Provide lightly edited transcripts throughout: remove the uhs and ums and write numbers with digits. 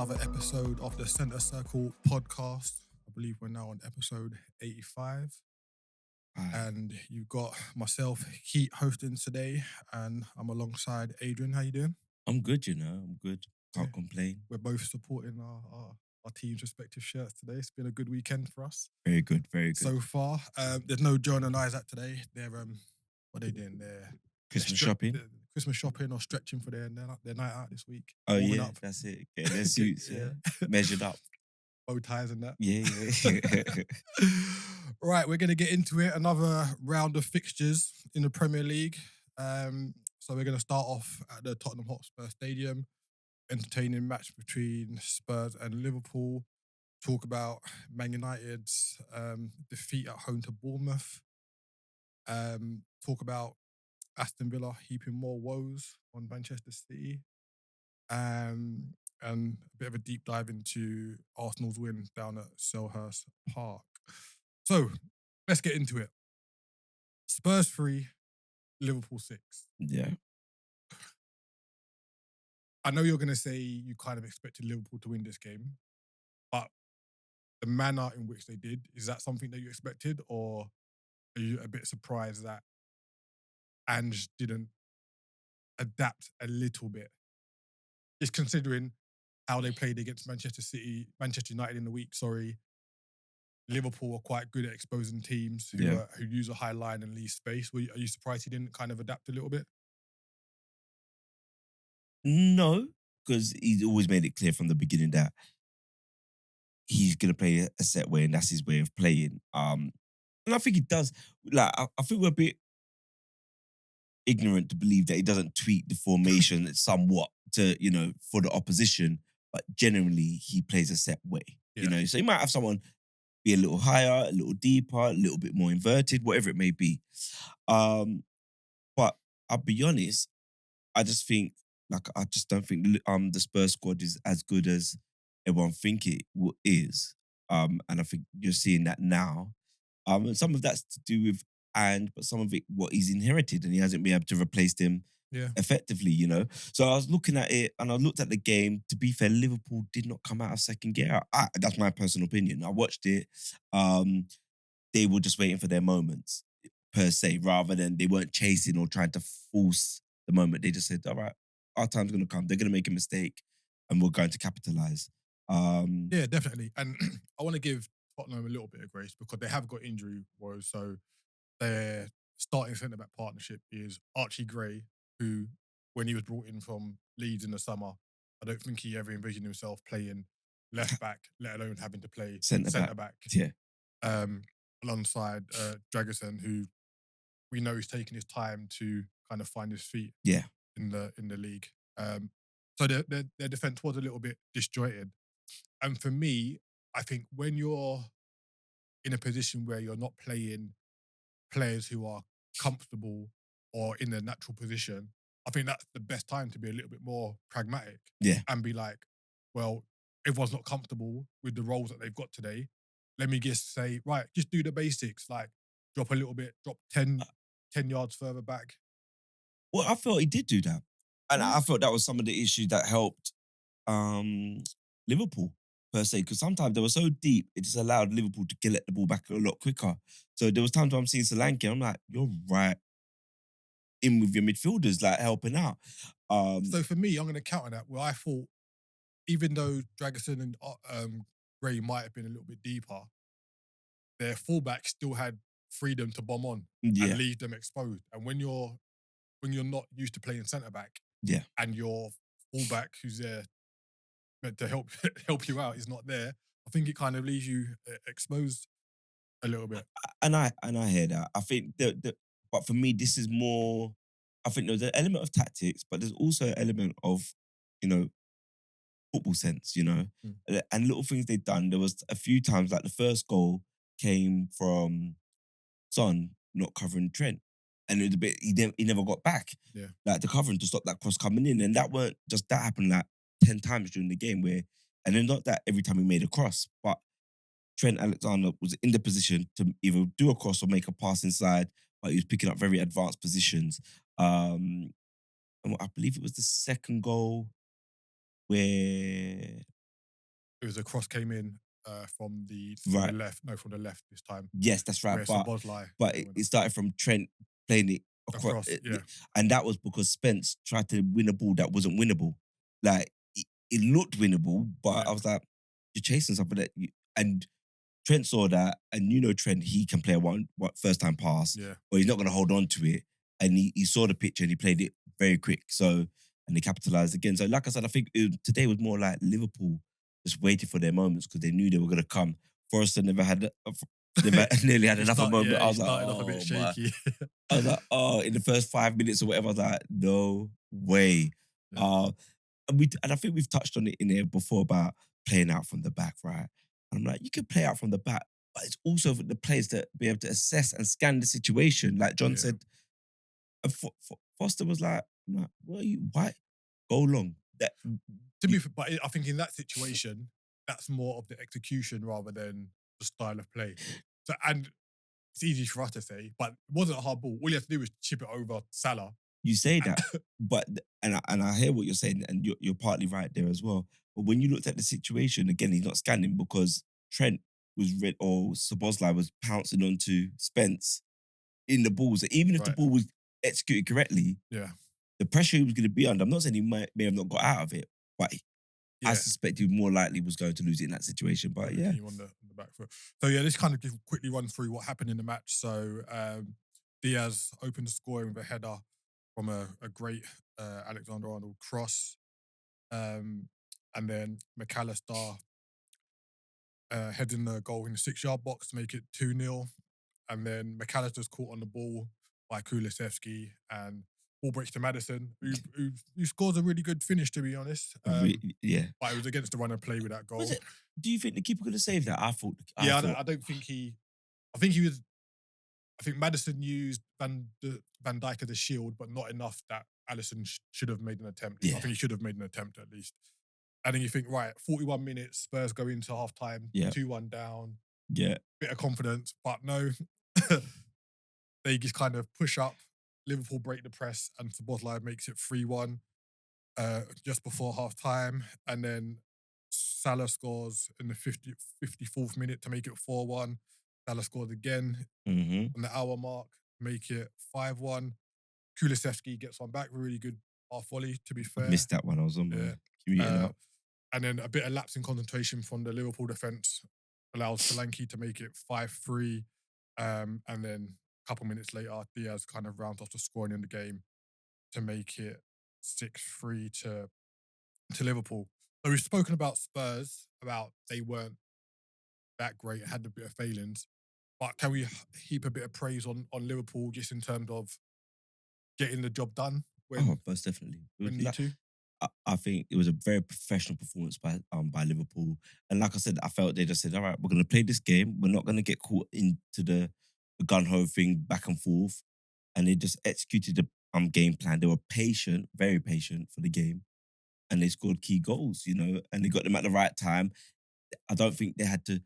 another episode of the Centre Circle podcast. I believe we're now on episode 85. Aye. And you've got myself, Keith, hosting today, and I'm alongside Adrian. How you doing? I'm good, I'm good. Can't complain. We're both supporting our team's respective shirts today. It's been a good weekend for us Very good, very good. so far. There's no John and Isaac today. They're what are they doing? Christmas shopping? Christmas shopping or stretching for their night out this week. Oh Warming yeah, up. that's it. Getting their suits, measured up. Bow ties and that. Yeah. Right, we're going to get into it. Another round of fixtures in the Premier League. So we're going to start off at the Tottenham Hotspur Stadium. Entertaining match between Spurs and Liverpool. Talk about Man United's defeat at home to Bournemouth. Talk about Aston Villa heaping more woes on Manchester City. And a bit of a deep dive into Arsenal's win down at Selhurst Park. So, let's get into it. Spurs 3, Liverpool 6. Yeah. I know you're going to say you kind of expected Liverpool to win this game, but the manner in which they did, is that something that you expected, or are you a bit surprised that Ange didn't adapt a little bit? Just considering how they played against Manchester United in the week, Liverpool are quite good at exposing teams who use a high line and leave space. Are you surprised he didn't kind of adapt a little bit? No, because he's always made it clear from the beginning that he's going to play a set way and that's his way of playing. And I think he does. Like, I think we're a bit ignorant to believe that he doesn't tweak the formation somewhat to, for the opposition, but generally he plays a set way. Yeah. So he might have someone be a little higher, a little deeper, a little bit more inverted, whatever it may be. But I'll be honest, I just don't think the Spurs squad is as good as everyone think it is. And I think you're seeing that now. And some of that's to do with Ange, but some of it what he's inherited, and he hasn't been able to replace them effectively, So I was looking at it and I looked at the game. To be fair, Liverpool did not come out of second gear. That's my personal opinion. I watched it. They were just waiting for their moments, per se, rather than they weren't chasing or trying to force the moment. They just said, all right, our time's going to come. They're going to make a mistake and we're going to capitalize. Yeah, definitely. And I want to give Tottenham a little bit of grace because they have got injury woes. So their starting centre-back partnership is Archie Gray, who, when he was brought in from Leeds in the summer, I don't think he ever envisioned himself playing left back, let alone having to play centre back. Yeah. Alongside Dragusin, who we know he's taking his time to kind of find his feet. Yeah. In the league. So their defence was a little bit disjointed. And for me, I think when you're in a position where you're not playing players who are comfortable or in their natural position, I think that's the best time to be a little bit more pragmatic. Yeah. And be like, well, everyone's not comfortable with the roles that they've got today. Let me just say, right, just do the basics, like drop a little bit, drop 10 yards further back. Well, I felt he did do that. And I felt that was some of the issues that helped Liverpool, per se, because sometimes they were so deep, it just allowed Liverpool to get the ball back a lot quicker. So there was times where I'm seeing Solanke, I'm like, you're right in with your midfielders, like helping out. So for me, I'm going to counter that, where I thought, even though Dragusin and Gray might have been a little bit deeper, their fullback still had freedom to bomb on and leave them exposed. And when you're not used to playing centre-back, and your fullback who's there meant to help you out is not there, I think it kind of leaves you exposed a little bit. And I hear that. I think but for me, this is more. I think there's an element of tactics, but there's also an element of, football sense. And little things they've done. There was a few times, like the first goal came from Son not covering Trent. And it was a bit, he never got back. Yeah. Like the covering to stop that cross coming in. And that happened like 10 times during the game and then not that every time he made a cross, but Trent Alexander was in the position to either do a cross or make a pass inside, but he was picking up very advanced positions. And I believe it was the second goal where It was a cross came in from the Right. left. No, from the left this time. Yes, that's right. Where But Szoboszlai but it started from Trent playing it across, across. Yeah, and that was because Spence tried to win a ball that wasn't winnable. Like it looked winnable, but I yeah, was like, you're chasing something and Trent saw that, and Trent, he can play a one first time pass, yeah, or he's not going to hold on to it. And he saw the picture and he played it very quick. So, and they capitalized again. So, like I said, I think today was more like Liverpool just waiting for their moments because they knew they were going to come. Forrester never had, never nearly had another moment. I he was like, started off a bit oh my. shaky. I was like, oh, in the first 5 minutes or whatever, I was like, no way. Yeah. Uh, and I think we've touched on it in here before about playing out from the back, right? And I'm like, you can play out from the back, but it's also for the players to be able to assess and scan the situation. Like John Yeah. said, and Foster was like, what are you? Why go long? That To be, but I think in that situation, that's more of the execution rather than the style of play. So, and it's easy for us to say, but it wasn't a hard ball. All you have to do was chip it over Salah. you say that, but and I hear what you're saying, and you're partly right there as well. But when you looked at the situation again, he's not scanning because Trent was red or Szoboszlai was pouncing onto Spence in the balls. So even if the Right. ball was executed correctly, Yeah. the pressure he was going to be under, I'm not saying he may have not got out of it, but I Yeah. suspect he more likely was going to lose it in that situation. But yeah, Team on the back foot. So yeah, let's kind of just quickly run through what happened in the match. So Diaz opened the scoring with a header from a great Alexander Arnold cross. And then McAllister heading the goal in the 6-yard box to make it 2-0. And then McAllister's caught on the ball by Kulusevski and ball breaks to Madison, who scores a really good finish, to be honest. yeah. But it was against the run and play with that goal. Was it? Do you think the keeper could have saved that? I thought. Yeah, I don't think he. I think he was. I think Madison used Van Dijk as a shield, but not enough that Allison should have made an attempt. Yeah. I think he should have made an attempt at least. And then you think, right, 41 minutes, Spurs go into half time, Yeah. 2-1 down, Yeah. bit of confidence, but no. They just kind of push up. Liverpool break the press, and Szoboszlai makes it 3-1 just before half time. And then Salah scores in the 54th minute to make it 4-1. Salah scores again Mm-hmm. on the hour mark, make it 5-1. Kulusevski gets one back, really good half volley, to be I fair. missed that one. I was on my commuting out. And then a bit of lapse in concentration from the Liverpool defence allows Solanke to make it 5-3. And then a couple minutes later, Diaz kind of rounds off the scoring in the game to make it 6-3 to Liverpool. So we've spoken about Spurs, about they weren't that great, had a bit of failings. But can we heap a bit of praise on Liverpool just in terms of getting the job done when Most definitely. It was need to? I think it was a very professional performance by Liverpool. And like I said, I felt they just said, all right, we're gonna play this game. We're not gonna get caught into the gun ho thing back and forth. And they just executed the game plan. They were patient, very patient for the game. And they scored key goals, and they got them at the right time. I don't think they had to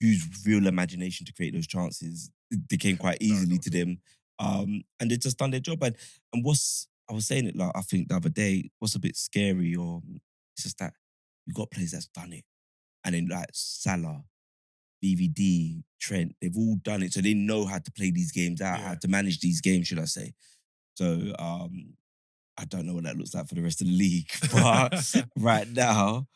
use real imagination to create those chances. They came quite easily to them. And they just done their job. And what's I was saying it like I think the other day, what's a bit scary or it's just that you got players that's done it. And then like Salah, BVD, Trent, they've all done it. So they know how to play these games out, how Yeah. to manage these games, should I say. So I don't know what that looks like for the rest of the league. But right now,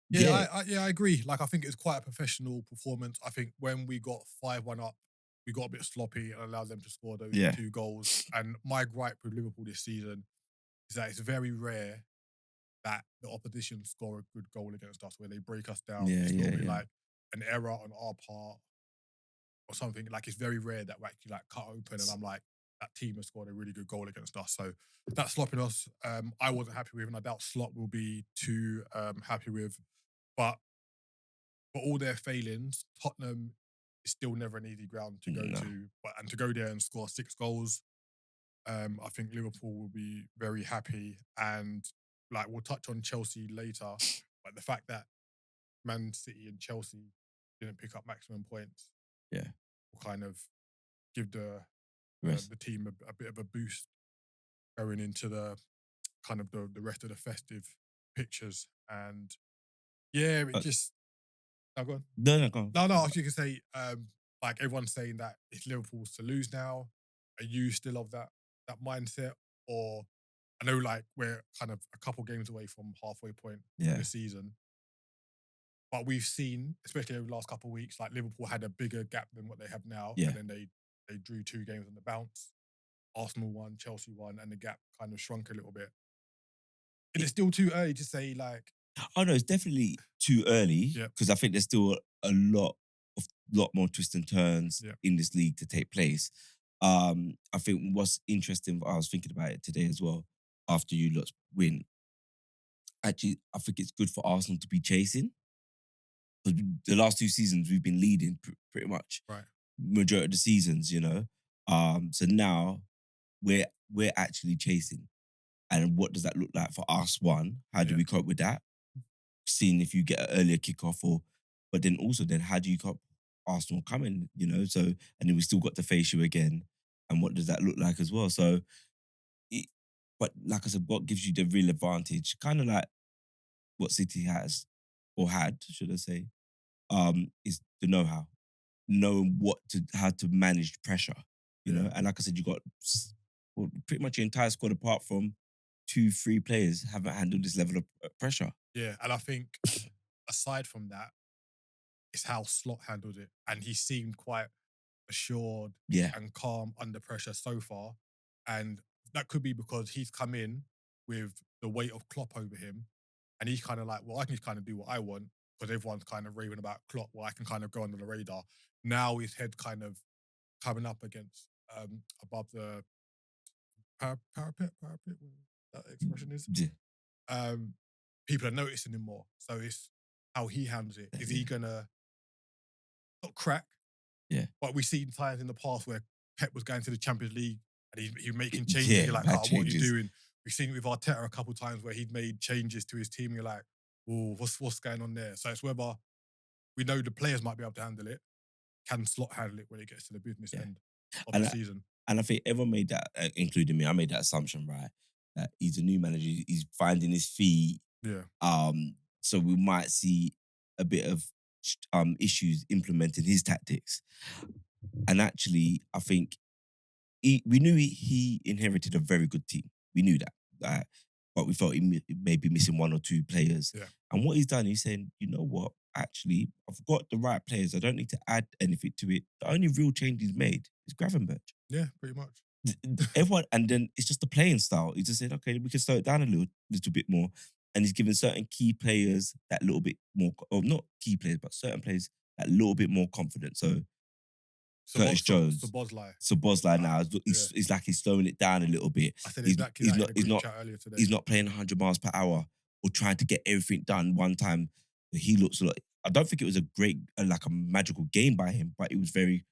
Yeah, I agree. Like, I think it's quite a professional performance. I think when we got 5-1 up, we got a bit sloppy and allowed them to score those Yeah. 2 goals. And my gripe with Liverpool this season is that it's very rare that the opposition score a good goal against us where they break us down. Yeah, It's yeah, normally yeah. like an error on our part or something. Like, it's very rare that we actually like cut open and I'm like, that team has scored a really good goal against us. So that sloppiness, I wasn't happy with, and I doubt Slot will be too happy with. But for all their failings, Tottenham is still never an easy ground to go No. to. But to go there and score 6 goals, I think Liverpool will be very happy. And like we'll touch on Chelsea later, but the fact that Man City and Chelsea didn't pick up maximum points, Yeah. will kind of give the Rest. the team a bit of a boost going into the kind of the rest of the festive pictures. And Yeah, it Uh, just. Oh, go on. no, go on. No, I was just gonna say, like everyone's saying that it's Liverpool's to lose now. Are you still of that mindset, or I know like we're kind of a couple games away from halfway point for Yeah, the season, but we've seen, especially over the last couple of weeks, like Liverpool had a bigger gap than what they have now, yeah. and then they drew 2 games on the bounce. Arsenal won, Chelsea won, and the gap kind of shrunk a little bit. Is it still too early to say like, Oh no, it's definitely too early yeah, because I think there's still a lot more twists and turns yeah, in this league to take place. I think what's interesting, I was thinking about it today as well. After you lot win, actually, I think it's good for Arsenal to be chasing. 'Cause the last 2 seasons we've been leading pretty much right, majority of the seasons, you know. So now we're actually chasing. And what does that look like for us? One, how do yeah, we cope with that? Seeing if you get an earlier kickoff, or but then also then how do you cope Arsenal coming? You know, so and then we still got to face you again. And what does that look like as well? So, it, but like I said, what gives you the real advantage? Kind of like what City has or had, should I say, is the know-how, knowing how to manage pressure. You yeah, know, and like I said, you got well, pretty much your entire squad apart from 2, 3 players haven't handled this level of pressure. yeah. And I think aside from that, it's how Slot handled it, and he seemed quite assured Yeah, and calm under pressure so far. And that could be because he's come in with the weight of Klopp over him, and he's kind of like, well, I can just kind of do what I want because everyone's kind of raving about Klopp. Well, I can kind of go under the radar. Now his head kind of coming up against above the parapet, whatever that expression is. yeah, Um, People are noticing him more. So it's how he handles it. Is he yeah, gonna not crack? yeah, But we've seen times in the past where Pep was going to the Champions League and he's making changes. yeah. You're like, Bad oh, what are you changes. doing? We've seen it with Arteta a couple of times where he'd made changes to his team. You're like, oh, what's going on there? So it's whether we know the players might be able to handle it. Can Slot handle it when it gets to the business Yeah, end of the and I, season? and I think everyone made that, including me. I made that assumption, right? That he's a new manager. He's finding his feet. Yeah, So we might see a bit of issues implementing his tactics. And actually, I think we knew he inherited a very good team. We knew that. But we felt he may be missing 1 or 2 players. yeah, And what he's done, he's saying, you know what? Actually, I've got the right players. I don't need to add anything to it. The only real change he's made is Gravenberch. yeah, pretty much. Everyone, and then it's just the playing style. He's just saying, okay, we can slow it down a little bit more. And he's given certain key players that little bit more, or not key players, but certain players that little bit more confidence. So Curtis Jones, Bosley. so Bosley now, Yeah, he's like he's slowing it down a little bit. I said He's exactly he's that in not the he's group not chat earlier today. he's not playing 100 miles per hour or trying to get everything done one time. He looks like, I don't think it was a great like a magical game by him, but it was very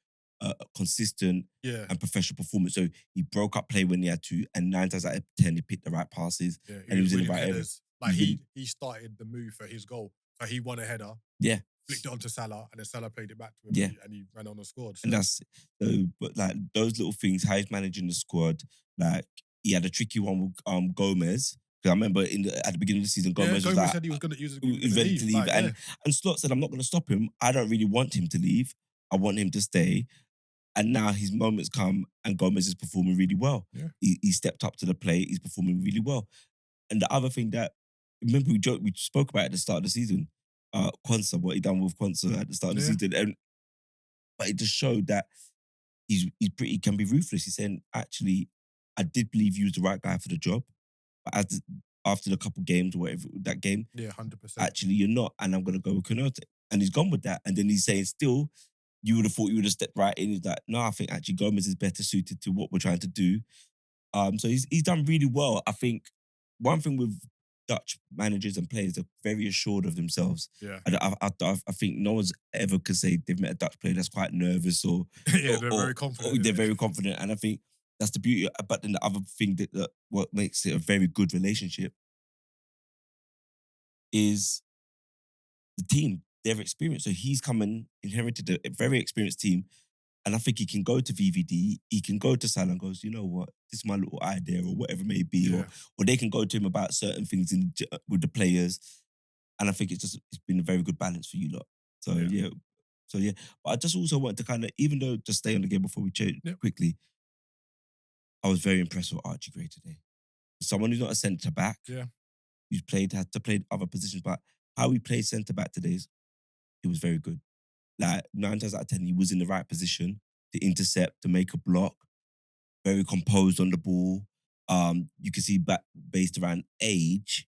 consistent Yeah, and professional performance. So he broke up play when he had to, and 9 times out of 10 he picked the right passes yeah, and he he was was in the winning right area. headers. Like he started the move for his goal. So he won a header, Yeah, flicked it onto Salah, and then Salah played it back to him, yeah. and he ran on and scored. And So that's so, but like those little things, how he's managing the squad. Like he had a tricky one with Gomez. Because I remember at the beginning of the season, yeah, Gomez was Gomez like said he was gonna he was ready to leave. leave, Like, yeah, and Slot said, "I'm not going to stop him. I don't really want him to leave. I want him to stay." And now his moments come, and Gomez is performing really well. yeah, He stepped up to the plate. He's performing really well. And the other thing that remember we spoke about at the start of the season, Quansah, what he done with Quansah at the start of the yeah, season, and but it just showed that he can be ruthless. He's saying, actually, I did believe you was the right guy for the job, but after the couple games or whatever that game, yeah, 100%. actually you're not, and I'm gonna go with Konaté. And he's gone with that. And then he's saying, still, you would have thought you would have stepped right in. He's like, no, I think actually Gomez is better suited to what we're trying to do. So he's done really well. I think one thing with Dutch managers and players, they're very assured of themselves. Yeah, I think no one's ever could say they've met a Dutch player that's quite nervous yeah, or, they're or, very or confident in they're it. very confident. And I think that's the beauty. But then the other thing that what makes it a very good relationship is the team, their experience. So he's come and inherited a very experienced team. And I think he can go to VVD, he can go to Salah and goes, you know what, this is my little idea or whatever it may be. Yeah, Or they can go to him about certain things with the players. And I think it's been a very good balance for you lot. So yeah. But I just also want to kind of, even though just stay on the game before we change quickly, I was very impressed with Archie Gray today. Someone who's not a centre back, who's had to play other positions, but how he played centre back today, it was very good. Like 9 times out of 10, he was in the right position to intercept, to make a block, very composed on the ball. You can see based around age,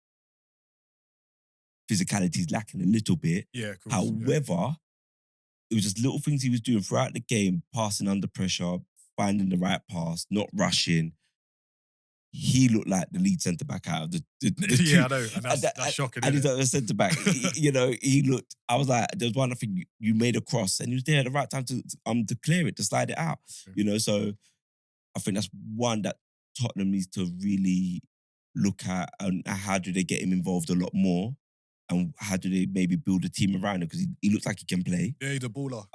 physicality is lacking a little bit. Yeah, of course. However, it was just little things he was doing throughout the game, passing under pressure, finding the right pass, not rushing. He looked like the lead centre back out of the Yeah, two. I know, and that's shocking. And he's Isn't not a centre back. He looked. I was like, there's one. I think you made a cross, and he was there at the right time to clear it, to slide it out. So I think that's one that Tottenham needs to really look at, and how do they get him involved a lot more, and how do they maybe build a team around him, because he looks like he can play. Yeah, he's a baller.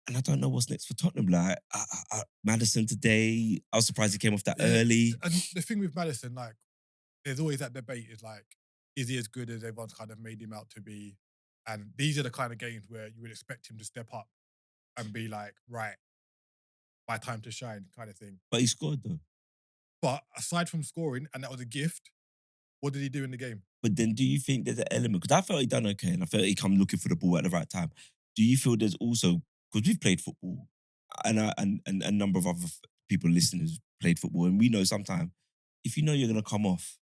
And I don't know what's next for Tottenham. Like Maddison today, I was surprised he came off that early. And the thing with Maddison, like, there's always that debate: is like, is he as good as everyone's kind of made him out to be? And these are the kind of games where you would expect him to step up and be like, right, my time to shine, kind of thing. But he scored though. But aside from scoring, and that was a gift, what did he do in the game? But then, do you think there's an element? Because I felt he done okay, and I felt he come looking for the ball at the right time. Do you feel there's also, because we've played football, and a number of other people listening who's played football, and we know sometimes if you know you're gonna come off,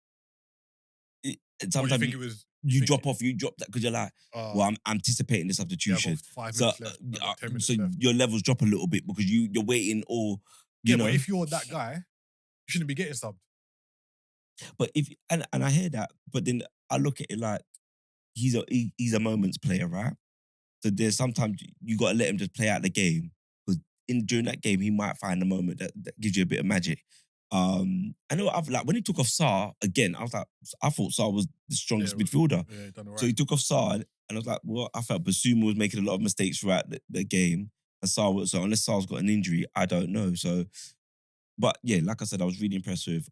sometimes you drop off. You drop that because you're like, well, I'm anticipating the substitution. Yeah, 5 minutes left. 10 minutes left. Your levels drop a little bit because you're waiting, or you know. But if you're that guy, you shouldn't be getting subbed. But if and I hear that, but then I look at it like he's a moments player, right? So there's sometimes you got to let him just play out the game, because during that game he might find a moment that gives you a bit of magic. I know when he took off Sarr again, I was like, I thought Sarr was the strongest midfielder. Yeah, he done all right. So he took off Sarr, and I was like, well, I felt Basuma was making a lot of mistakes throughout the game, and so unless Sarr's got an injury, I don't know. So. But yeah, like I said, I was really impressed with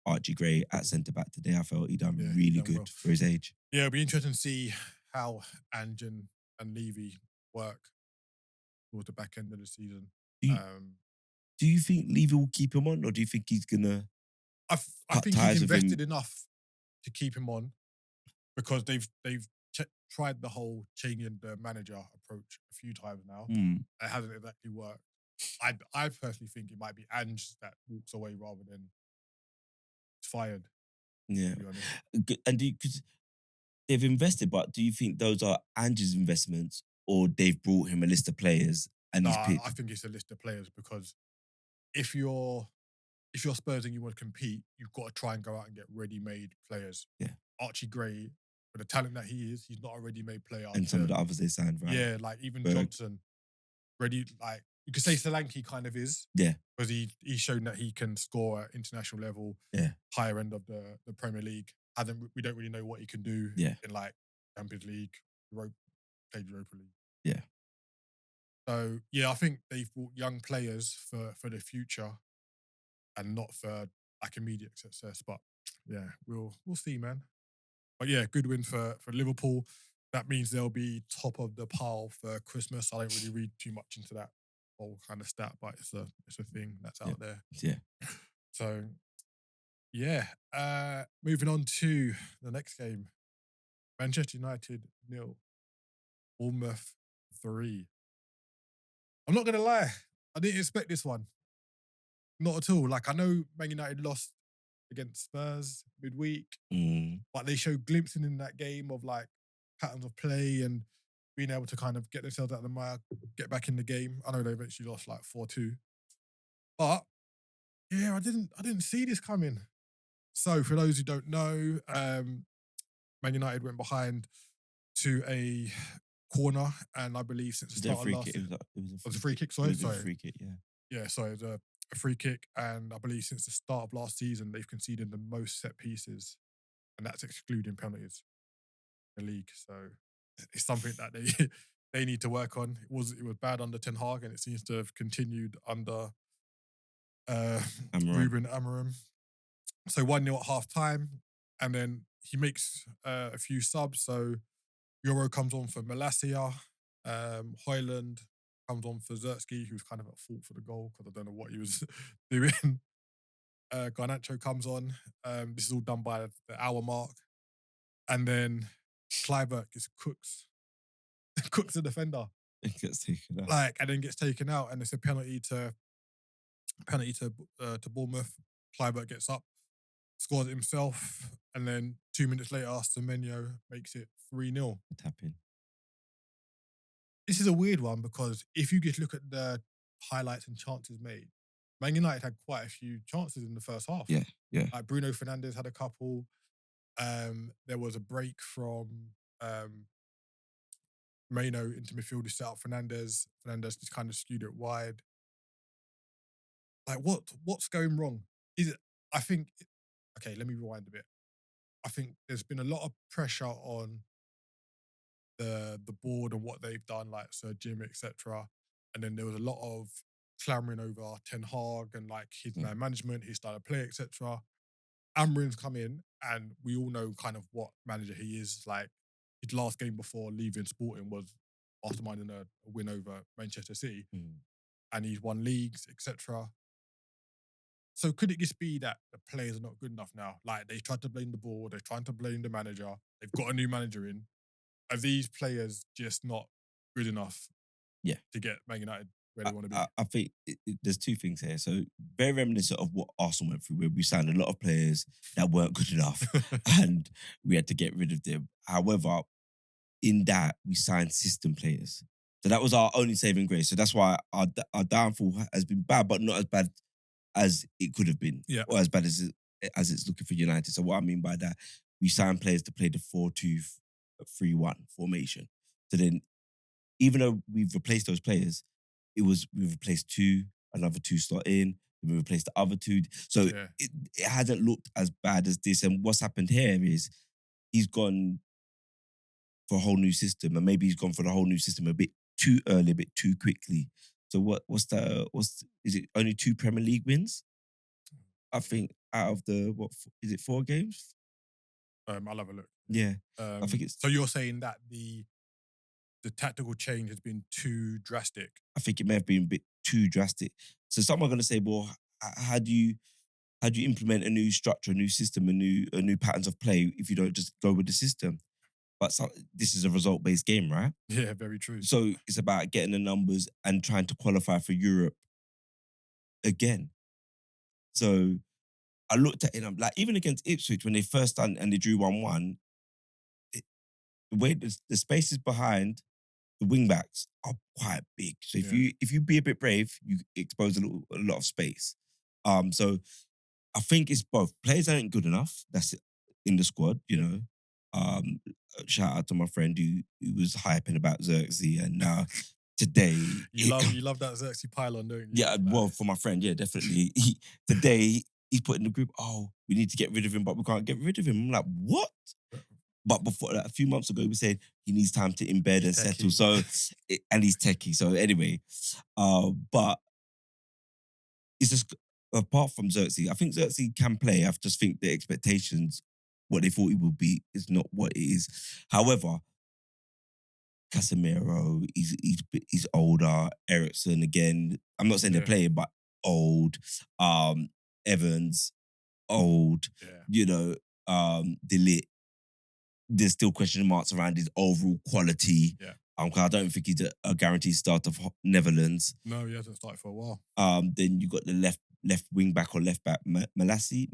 Archie Gray at centre back today. I felt he done really good for his age. Yeah, it'll be interesting to see how Ange and Levy work towards the back end of the season. Do you think Levy will keep him on, or do you think he's gonna? I think he's invested enough to keep him on, because they've tried the whole changing the manager approach a few times now. It hasn't exactly worked. I personally think it might be Ange that walks away rather than fired. Yeah, and because they've invested, but do you think those are Ange's investments, or they've brought him a list of players and he's picked? I think it's a list of players, because if you're Spurs and you want to compete, you've got to try and go out and get ready-made players. Yeah, Archie Gray, for the talent that he is, he's not a ready-made player. And some of the others they signed, right? Yeah, like even Johnson, ready, like. You could say Solanke kind of is. Yeah. Because he's shown that he can score at international level, higher end of the Premier League. We don't really know what he can do in like Champions League, played Europa League. Yeah. So I think they've brought young players for the future, and not for like immediate success. But yeah, we'll see, man. But yeah, good win for Liverpool. That means they'll be top of the pile for Christmas. I don't really read too much into that whole kind of stat, but it's a thing that's out there. Yeah. So yeah, moving on to the next game. Manchester United 0, Bournemouth 3. I'm not gonna lie, I didn't expect this one. Not at all. Like, I know Man United lost against Spurs midweek, but they showed glimpses in that game of like patterns of play and being able to kind of get themselves out of the mire, get back in the game. I know they eventually lost like 4-2. But yeah, I didn't see this coming. So for those who don't know, Man United went behind to a corner, and I believe since the start of last season, it was a free kick. Sorry, it was a free kick. Yeah. Sorry, it was a free kick, and I believe since the start of last season, they've conceded the most set pieces, and that's excluding penalties in the league. So it's something that they need to work on. It was bad under Ten Hag, and it seems to have continued under Ruben Amorim. So 1-0 at half time. And then he makes a few subs. So Euro comes on for Malacia. Hoyland comes on for Zertsky, who's kind of at fault for the goal because I don't know what he was doing. Garnacho comes on. This is all done by the hour mark. And then Kluivert just cooks the defender. It gets taken out. And then gets taken out. And it's a penalty to Bournemouth. Kluivert gets up, scores it himself. And then 2 minutes later, Semenyo makes it 3-0. Tapping. This is a weird one because if you just look at the highlights and chances made, Man United had quite a few chances in the first half. Yeah. Like Bruno Fernandes had a couple. There was a break from Maino into midfield to set up Fernandes. Fernandes just kind of skewed it wide. Like what's going wrong? Okay, let me rewind a bit. I think there's been a lot of pressure on the board and what they've done, like Sir Jim, etc. And then there was a lot of clamoring over Ten Hag and like his man management, his style of play, etc. Amorim's come in, and we all know kind of what manager he is. Like his last game before leaving Sporting was masterminding a win over Manchester City, and he's won leagues, etc. So could it just be that the players are not good enough now? Like they tried to blame the board, they're trying to blame the manager. They've got a new manager in. Are these players just not good enough? Yeah. To get Man United where they want to be. I think there's two things here. So very reminiscent of what Arsenal went through, where we signed a lot of players that weren't good enough, and we had to get rid of them. However, in that we signed system players, so that was our only saving grace. So that's why our downfall has been bad, but not as bad as it could have been, or as bad as it's looking for United. So what I mean by that, we signed players to play the 4-2-3-1 formation. So then, even though we've replaced those players, we've replaced another two slot in, we replaced the other two. So it hasn't looked as bad as this. And what's happened here is he's gone for a whole new system, and maybe he's gone for the whole new system a bit too early, a bit too quickly. So is it only 2 Premier League wins? I think out of the, is it 4 games? I'll have a look. Yeah. I think it's... So you're saying that the tactical change has been too drastic? I think it may have been a bit too drastic. So some are going to say, well, how do you implement a new structure, a new system, a new patterns of play if you don't just go with the system? But this is a result-based game, right? Yeah, very true. So it's about getting the numbers and trying to qualify for Europe again. So I looked at it, I'm like, even against Ipswich, when they first done and they drew 1-1, the way the spaces behind the wing-backs are quite big. So if you be a bit brave, you expose a lot of space. So I think it's both. Players aren't good enough. That's it in the squad, you know. Shout out to my friend who was hyping about Xerxes, and today you love that Xerxes pylon, don't you? Yeah, well, for my friend, yeah, definitely. Today he's put in the group, oh, we need to get rid of him, but we can't get rid of him. I'm like, what? But before that, a few months ago, we said he needs time to embed and settle. So, and he's techie. So anyway, but it's just apart from Xerxes, I think Xerxes can play. I just think the expectations, what they thought he would be, is not what it is. However, Casemiro, he's older. Ericsson, again, I'm not saying they're playing, but old. Evans, old. Yeah. You know, Delete. There's still question marks around his overall quality. Yeah. I don't think he's a guaranteed starter for Netherlands. No, he hasn't started for a while. Then you got the left wing back or left back, Malacia.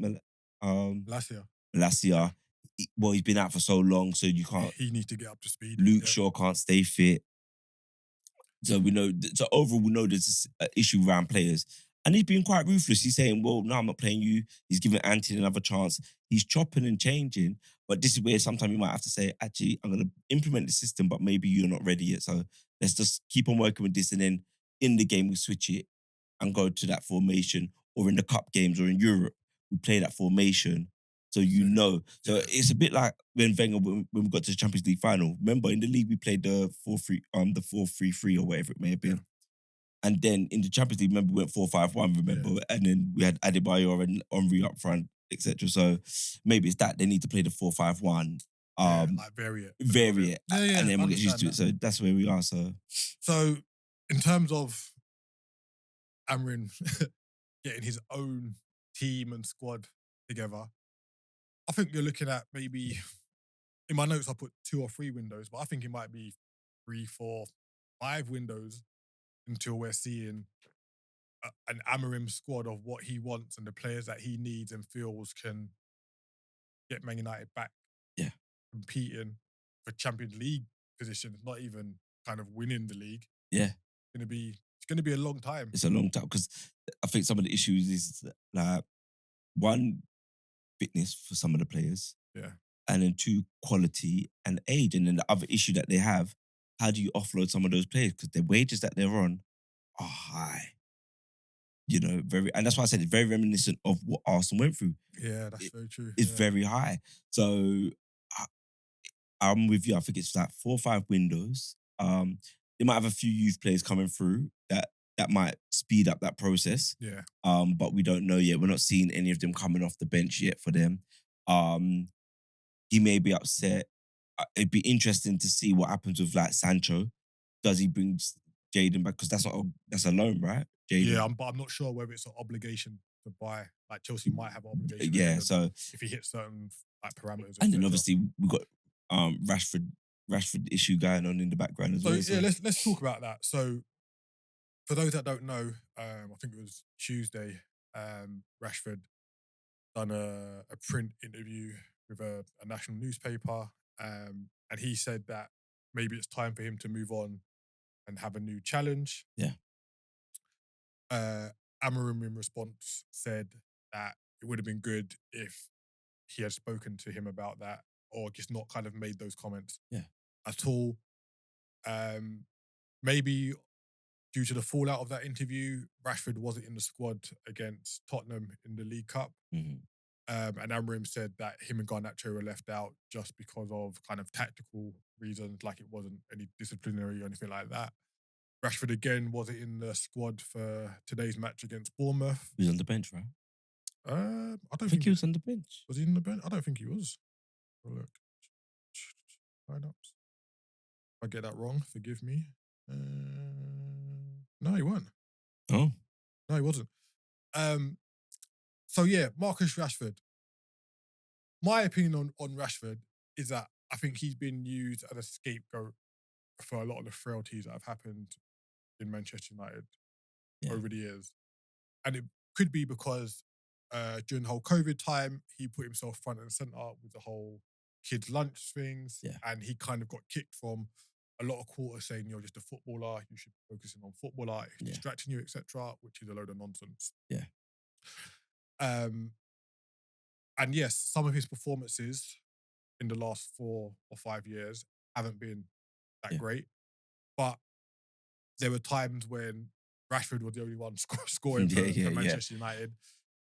Well, he's been out for so long, so you can't. He needs to get up to speed. Luke Shaw can't stay fit. So we know. So overall, we know there's an issue around players, and he's been quite ruthless. He's saying, "Well, no, I'm not playing you." He's giving Ante another chance. He's chopping and changing, but this is where sometimes you might have to say, "Actually, I'm going to implement the system, but maybe you're not ready yet. So let's just keep on working with this, and then in the game we switch it and go to that formation, or in the cup games or in Europe we play that formation." So you know. So it's a bit like when Wenger, when we got to the Champions League final. Remember, in the league we played the 4-3-3 or whatever it may have been. And then in the Champions League, remember, we went 4-5-1, remember? And then we had Adebayor and Henry up front. etc. So maybe it's that they need to play the 4-5-1, like vary it. vary it, Yeah, and then I we'll get used understand to it. that. So that's where we are. So in terms of Amorim getting his own team and squad together, I think you're looking at maybe, in my notes I put 2 or 3 windows, but I think it might be 3, 4, 5 windows until we're seeing an Amorim squad of what he wants and the players that he needs and feels can get Man United back Yeah. competing for Champions League positions, not even kind of winning the league. Yeah. It's gonna be a long time. It's a long time because I think some of the issues is like one, fitness for some of the players, Yeah. and then 2, quality and age. And then the other issue that they have, how do you offload some of those players? Because the wages that they're on are high. You know, and that's why I said it's very reminiscent of what Arsenal went through. Yeah, that's very true. It's Yeah. very high. So I'm with you. I think it's like 4 or 5 windows. They might have a few youth players coming through that might speed up that process. Yeah. But we don't know yet. We're not seeing any of them coming off the bench yet for them. He may be upset. It'd be interesting to see what happens with like Sancho. Does he bring Jaden back? Because that's a loan, right? Jaden. Yeah, but I'm not sure whether it's an obligation to buy. Like Chelsea might have an obligation. Yeah, so if he hits certain like parameters, and then obviously we've got Rashford issue going on in the background as well. So yeah, let's talk about that. So for those that don't know, I think it was Tuesday. Rashford done a print interview with a national newspaper, and he said that maybe it's time for him to move on and have a new challenge. Yeah. Amorim in response said that it would have been good if he had spoken to him about that or just not kind of made those comments at all. Maybe due to the fallout of that interview, Rashford wasn't in the squad against Tottenham in the League Cup. Mhm. And Amorim said that him and Garnacho were left out just because of kind of tactical reasons, like it wasn't any disciplinary or anything like that. Rashford again wasn't in the squad for today's match against Bournemouth. He was on the bench, right? I don't think he was on the bench. Was he in the bench? I don't think he was. Oh, look. Lineups. If I get that wrong, forgive me. No, he wasn't. Oh. No, he wasn't. So yeah, Marcus Rashford. My opinion on Rashford is that I think he's been used as a scapegoat for a lot of the frailties that have happened in Manchester United over the years. And it could be because during the whole COVID time, he put himself front and centre with the whole kids' lunch things. Yeah. And he kind of got kicked from a lot of quarters saying you're just a footballer, you should be focusing on footballer, it's distracting you, etc., which is a load of nonsense. Yeah. And yes, some of his performances in the last 4 or 5 years haven't been that great. But there were times when Rashford was the only one scoring for Manchester United.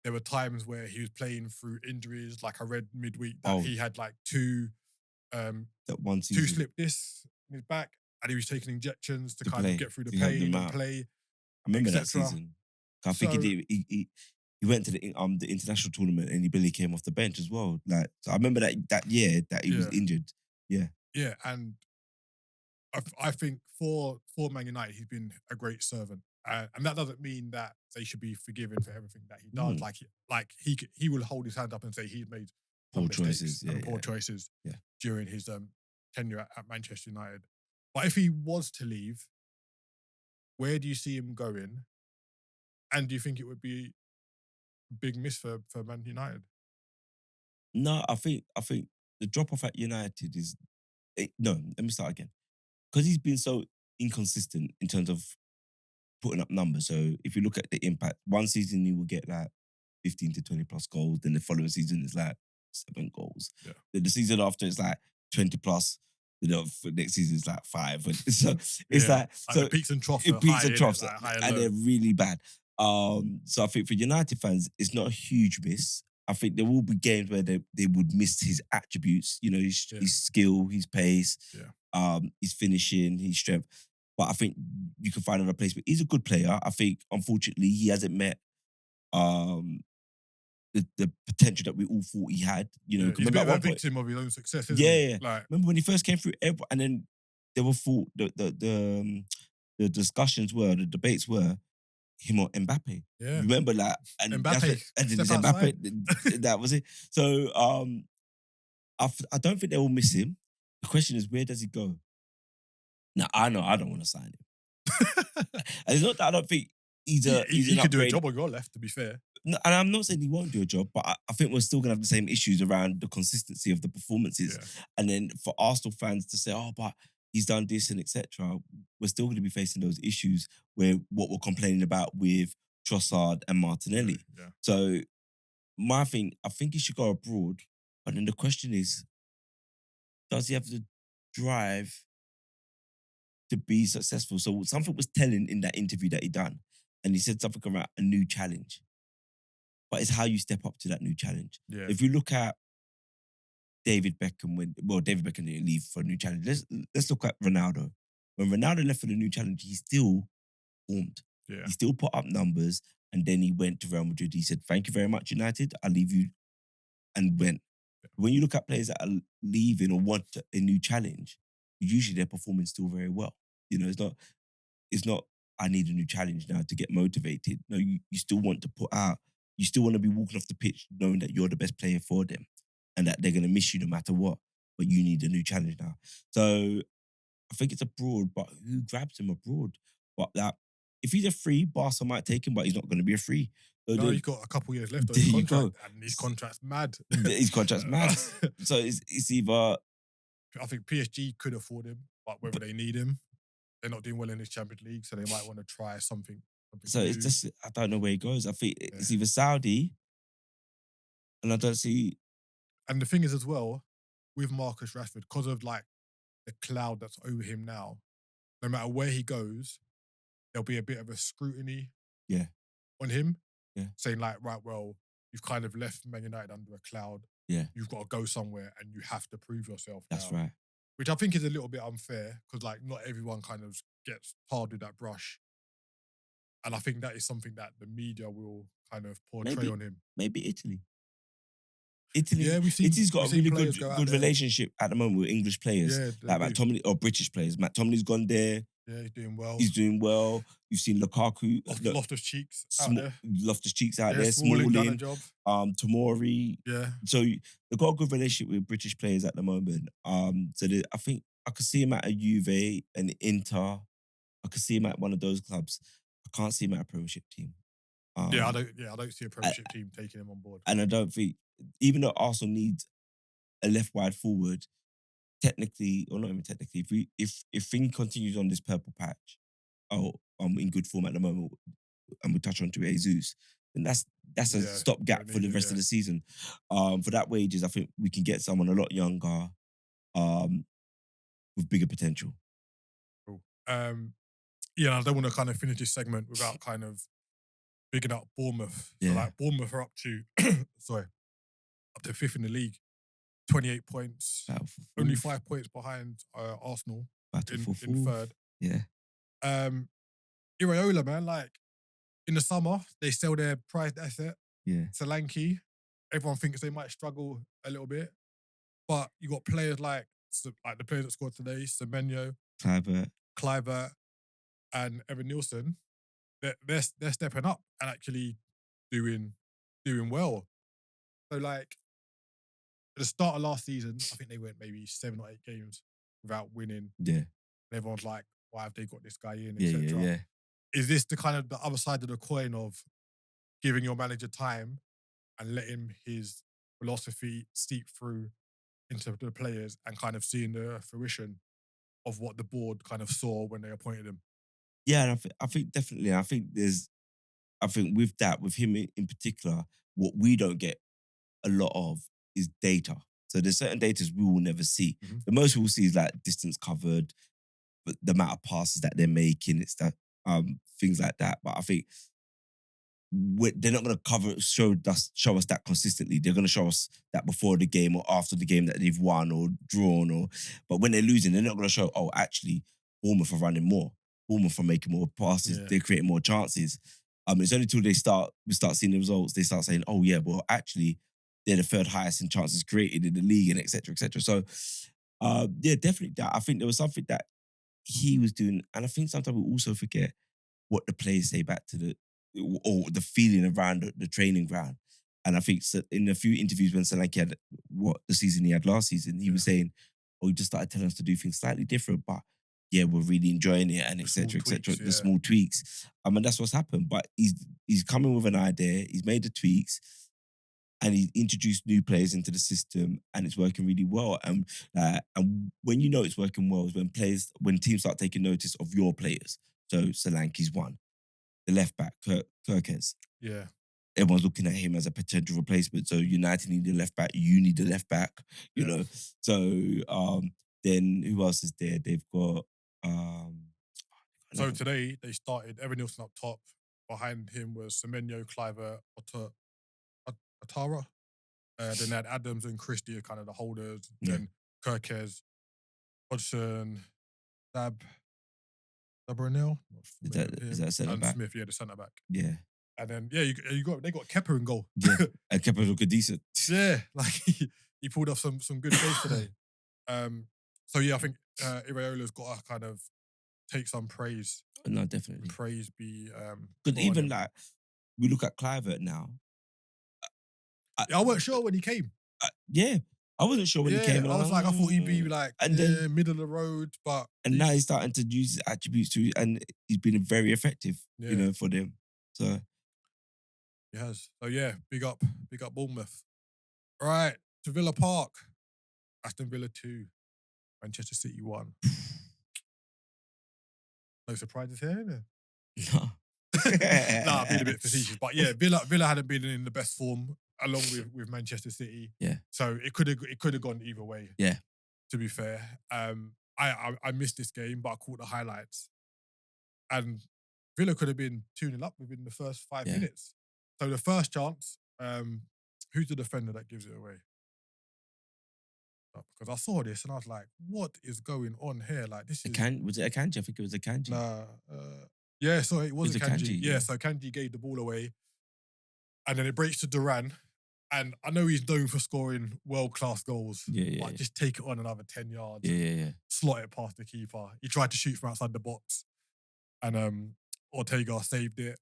There were times where he was playing through injuries. Like I read midweek that he had like 2 slip discs in his back, and he was taking injections to kind of get through the pain and play. I remember that season. I think he went to the international tournament and he barely came off the bench as well. Like, so I remember that year that he was injured. Yeah. Yeah, and I think for Man United, he's been a great servant. And that doesn't mean that they should be forgiven for everything that he does. Like he will hold his hand up and say he's made poor choices during his tenure at Manchester United. But if he was to leave, where do you see him going? And do you think it would be a big miss for Man United? No, I think the drop off at United is no. Let me start again, because he's been so inconsistent in terms of putting up numbers. So if you look at the impact, one season he will get like 15 to 20 plus goals. Then the following season is like 7 goals. Yeah. Then the season after it's like 20 plus. You know, for next season it's like 5. So it's like so the peaks and troughs. Peaks and troughs, and they're really bad. So I think for United fans, it's not a huge miss. I think there will be games where they would miss his attributes. You know, his skill, his pace, his finishing, his strength. But I think you can find a replacement. He's a good player. I think, unfortunately, he hasn't met the potential that we all thought he had. You know, Yeah, he's a remember bit at of a one point, victim of his own success, isn't yeah, he? yeah. Like, Remember when he first came through, and then there were thought the discussions were, the debates were him or Mbappe. yeah, Remember that, and that's what, Mbappe, and then step it's outside. Mbappe. That was it. So I don't think they will miss him. The question is, where does he go? Now I know I don't want to sign him, and it's not that I don't think he's He an could do a upgrade. job on your left, to be fair. No, and I'm not saying he won't do a job, but I think we're still gonna have the same issues around the consistency of the performances. Yeah. And then for Arsenal fans to say, "Oh, but he's done this and etc." We're still going to be facing those issues where what we're complaining about with Trossard and Martinelli. Yeah. So my thing, I think he should go abroad. But then the question is, does he have the drive to be successful? So something was telling in that interview that he done, and he said something about a new challenge. But it's how you step up to that new challenge. Yeah. If you look at David Beckham, David Beckham didn't leave for a new challenge. Let's look at Ronaldo. When Ronaldo left for the new challenge, he still formed. Yeah. He still put up numbers, and then he went to Real Madrid. He said, "Thank you very much, United. I'll leave you," and went. When you look at players that are leaving or want a new challenge, usually they're performing still very well. You know, it's not, I need a new challenge now to get motivated. No, you still want to put out, you still want to be walking off the pitch knowing that you're the best player for them and that they're going to miss you no matter what, but you need a new challenge now. So I think it's abroad, but who grabs him abroad? But that, if he's a free, Barca might take him, but he's not going to be a free. So No, he's got a couple years left on there his you contract, go. and his contract's mad. His contract's mad. So it's either, I think PSG could afford him, but whether they need him, they're not doing well in this Champions League, so they might want to try something. so it's new. just, I don't know where he goes. I think it's either Saudi, and I don't see. And the thing is as well, with Marcus Rashford, because of like the cloud that's over him now, no matter where he goes, there'll be a bit of a scrutiny Yeah. on him. Yeah. Saying like, right, well, you've kind of left Man United under a cloud. Yeah. You've got to go somewhere and you have to prove yourself That's now. right. Which I think is a little bit unfair because like not everyone kind of gets tarred with that brush. And I think that is something that the media will kind of portray on him. Maybe Italy. Italy, Yeah, Italy's got a really good there. relationship at the moment with English players, Yeah, like Matt Tomlin, or British players. Matt Tomlin's gone there. Yeah, he's doing well. He's doing well. You've seen Lukaku, Loftus Cheeks out there. Loftus Cheeks out there. Smalling done a Smalling, job. Tomori. Yeah. So they've got a good relationship with British players at the moment. So I think I could see him at a Juve, an Inter. I could see him at one of those clubs. I can't see him at a Premiership team. I don't see a Premiership team taking him on board. And I don't think, even though Arsenal needs a left wide forward, technically, or not even technically, if thing continues on this purple patch, in good form at the moment, and we touch on to Jesus, then that's a stopgap for the rest of the season. For that wages, I think we can get someone a lot younger, with bigger potential. Cool. I don't want to kind of finish this segment without kind of bigging up Bournemouth. Yeah. So like Bournemouth are up to up to 5th in the league, 28 points, only 5 points behind Arsenal in third. Yeah. Iraola, man, like in the summer they sell their prized asset. Yeah. Solanke. Everyone thinks they might struggle a little bit, but you got players like the players that scored today, Semenyo, Kluivert, and Evan Nielsen. They're stepping up and actually doing well. So like at the start of last season, I think they went maybe 7 or 8 games without winning. Yeah. And everyone's like, why have they got this guy in, Yeah, etc. yeah. Is this the kind of the other side of the coin of giving your manager time and letting his philosophy seep through into the players and kind of seeing the fruition of what the board kind of saw when they appointed him? Yeah, and I think definitely. I think with that, with him in particular, what we don't get a lot of is data. So there's certain data we will never see. Mm-hmm. The most we'll see is like distance covered, but the amount of passes that they're making, it's that things like that. But I think they're not going to show us that consistently. They're going to show us that before the game or after the game that they've won or drawn. But when they're losing, they're not going to show, actually, Bournemouth are running more. Bournemouth are making more passes. Yeah. They're creating more chances. It's only till we start seeing the results, they start saying, oh yeah, well actually they're the third highest in chances created in the league and etc. etc. So yeah, definitely that. I think there was something that he was doing, and I think sometimes we also forget what the players say back to or the feeling around the training ground. And I think in a few interviews when Solanke had what the season he had last season, he was saying, "Oh, he just started telling us to do things slightly different, but yeah, we're really enjoying it and etc. etc. The small tweaks. And that's what's happened. But he's coming with an idea. He's made the tweaks. And he's introduced new players into the system, and it's working really well. And when you know it's working well is when teams start taking notice of your players. So Solanke's one, the left back, Kirkes. Yeah. Everyone's looking at him as a potential replacement. So United need a left back. You need a left back. You know. So then who else is there? They've got. So today they started Evan Nielsen up top. Behind him was Semenyo, Cliver, Atara. Then they had Adams and Christie as kind of the holders. Then Kirkes, Hodgson, Zabronil. Is that centre back? Smith, the centre back. Yeah. And then they got Kepa in goal. Yeah. And Kepa looking decent. Yeah, like he pulled off some good saves today. So yeah, I think Iraola's got to kind of take some praise. No, definitely. Praise be because even like we look at Clivert now. I wasn't sure when he came. Yeah, I wasn't sure when he came. I was like, I thought he'd be like then middle of the road, but now he's starting to use his attributes too, and he's been very effective, for them. So he has. So yeah, big up Bournemouth. All right, to Villa Park, Aston Villa 2, Manchester City 1. No surprises here, innit? No. Nah, being a bit facetious, but yeah, Villa hadn't been in the best form along with Manchester City. Yeah. So it could have gone either way. Yeah. To be fair, I missed this game, but I caught the highlights, and Villa could have been 2-0 up within the first 5 minutes. So the first chance, who's the defender that gives it away? Because I saw this and I was like, what is going on here? Like this is was it Akanji? I think it was Akanji. Nah. Yeah, so it was Akanji. Yeah, so Akanji gave the ball away. And then it breaks to Duran. And I know he's known for scoring world-class goals. But just take it on another 10 yards. Yeah. Slot it past the keeper. He tried to shoot from outside the box. And Ortega saved it.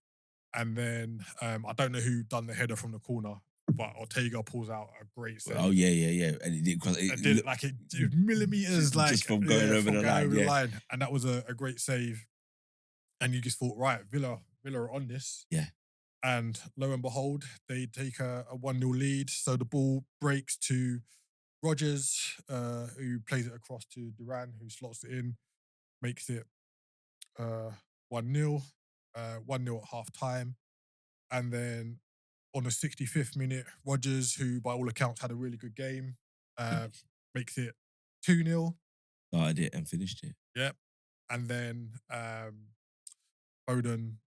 And then I don't know who done the header from the corner, but Ortega pulls out a great save. Oh, yeah. And it did cross. It was millimeters just from going over the line. And that was a great save. And you just thought, right, Villa are on this. Yeah. And lo and behold, they take a 1-0 lead. So the ball breaks to Rodgers, who plays it across to Duran, who slots it in, makes it 1-0. 1-0 at half time. And then on the 65th minute, Rodgers, who by all accounts had a really good game, makes it 2-0. Started it and finished it. Yep. And then Foden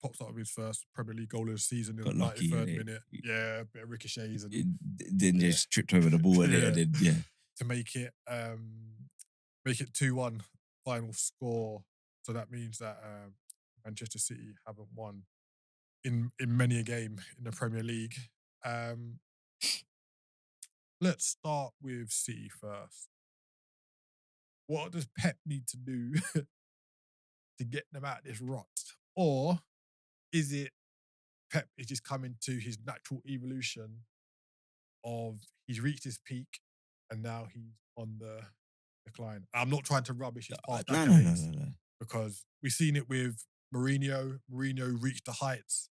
pops up with his first Premier League goal of the season in the 93rd minute. Yeah, a bit of ricochets. And then just tripped over the ball to make it 2-1 final score. So that means that Manchester City haven't won in many a game in the Premier League. Let's start with City first. What does Pep need to do to get them out of this rut? Or is it Pep is just coming to his natural evolution of he's reached his peak and now he's on the decline? I'm not trying to rubbish his past decades. No. Because we've seen it with Mourinho. Mourinho reached the heights,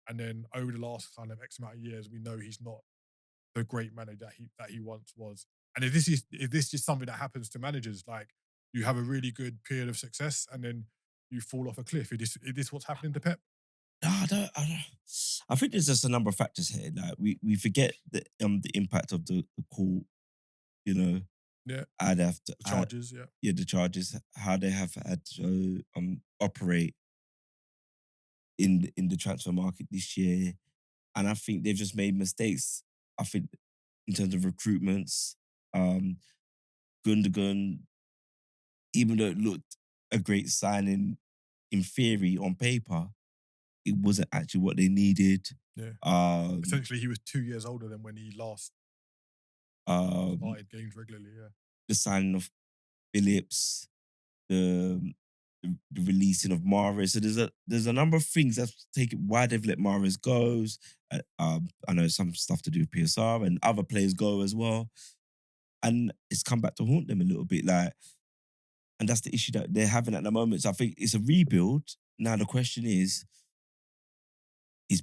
and then over the last kind of X amount of years, we know he's not the great manager that he once was. And is this just something that happens to managers? Like you have a really good period of success, and then you fall off a cliff. Is this what's happening to Pep? No, I don't. I think there's just a number of factors here. Like we forget the impact of the call, Yeah. I'd have to charges, the charges, how they have had to operate in the transfer market this year. And I think they've just made mistakes. I think in terms of recruitments, Gundogan, even though it looked a great signing in theory on paper, it wasn't actually what they needed. Yeah. Um, Essentially, he was 2 years older than when he last um, started games regularly. Yeah. the signing of Phillips, the the releasing of Mahrez. So there's a number of things that's taken why they've let Mahrez go. I know some stuff to do with PSR and other players go as well, and it's come back to haunt them a little bit. Like, and that's the issue that they're having at the moment. So I think it's a rebuild. Now the question is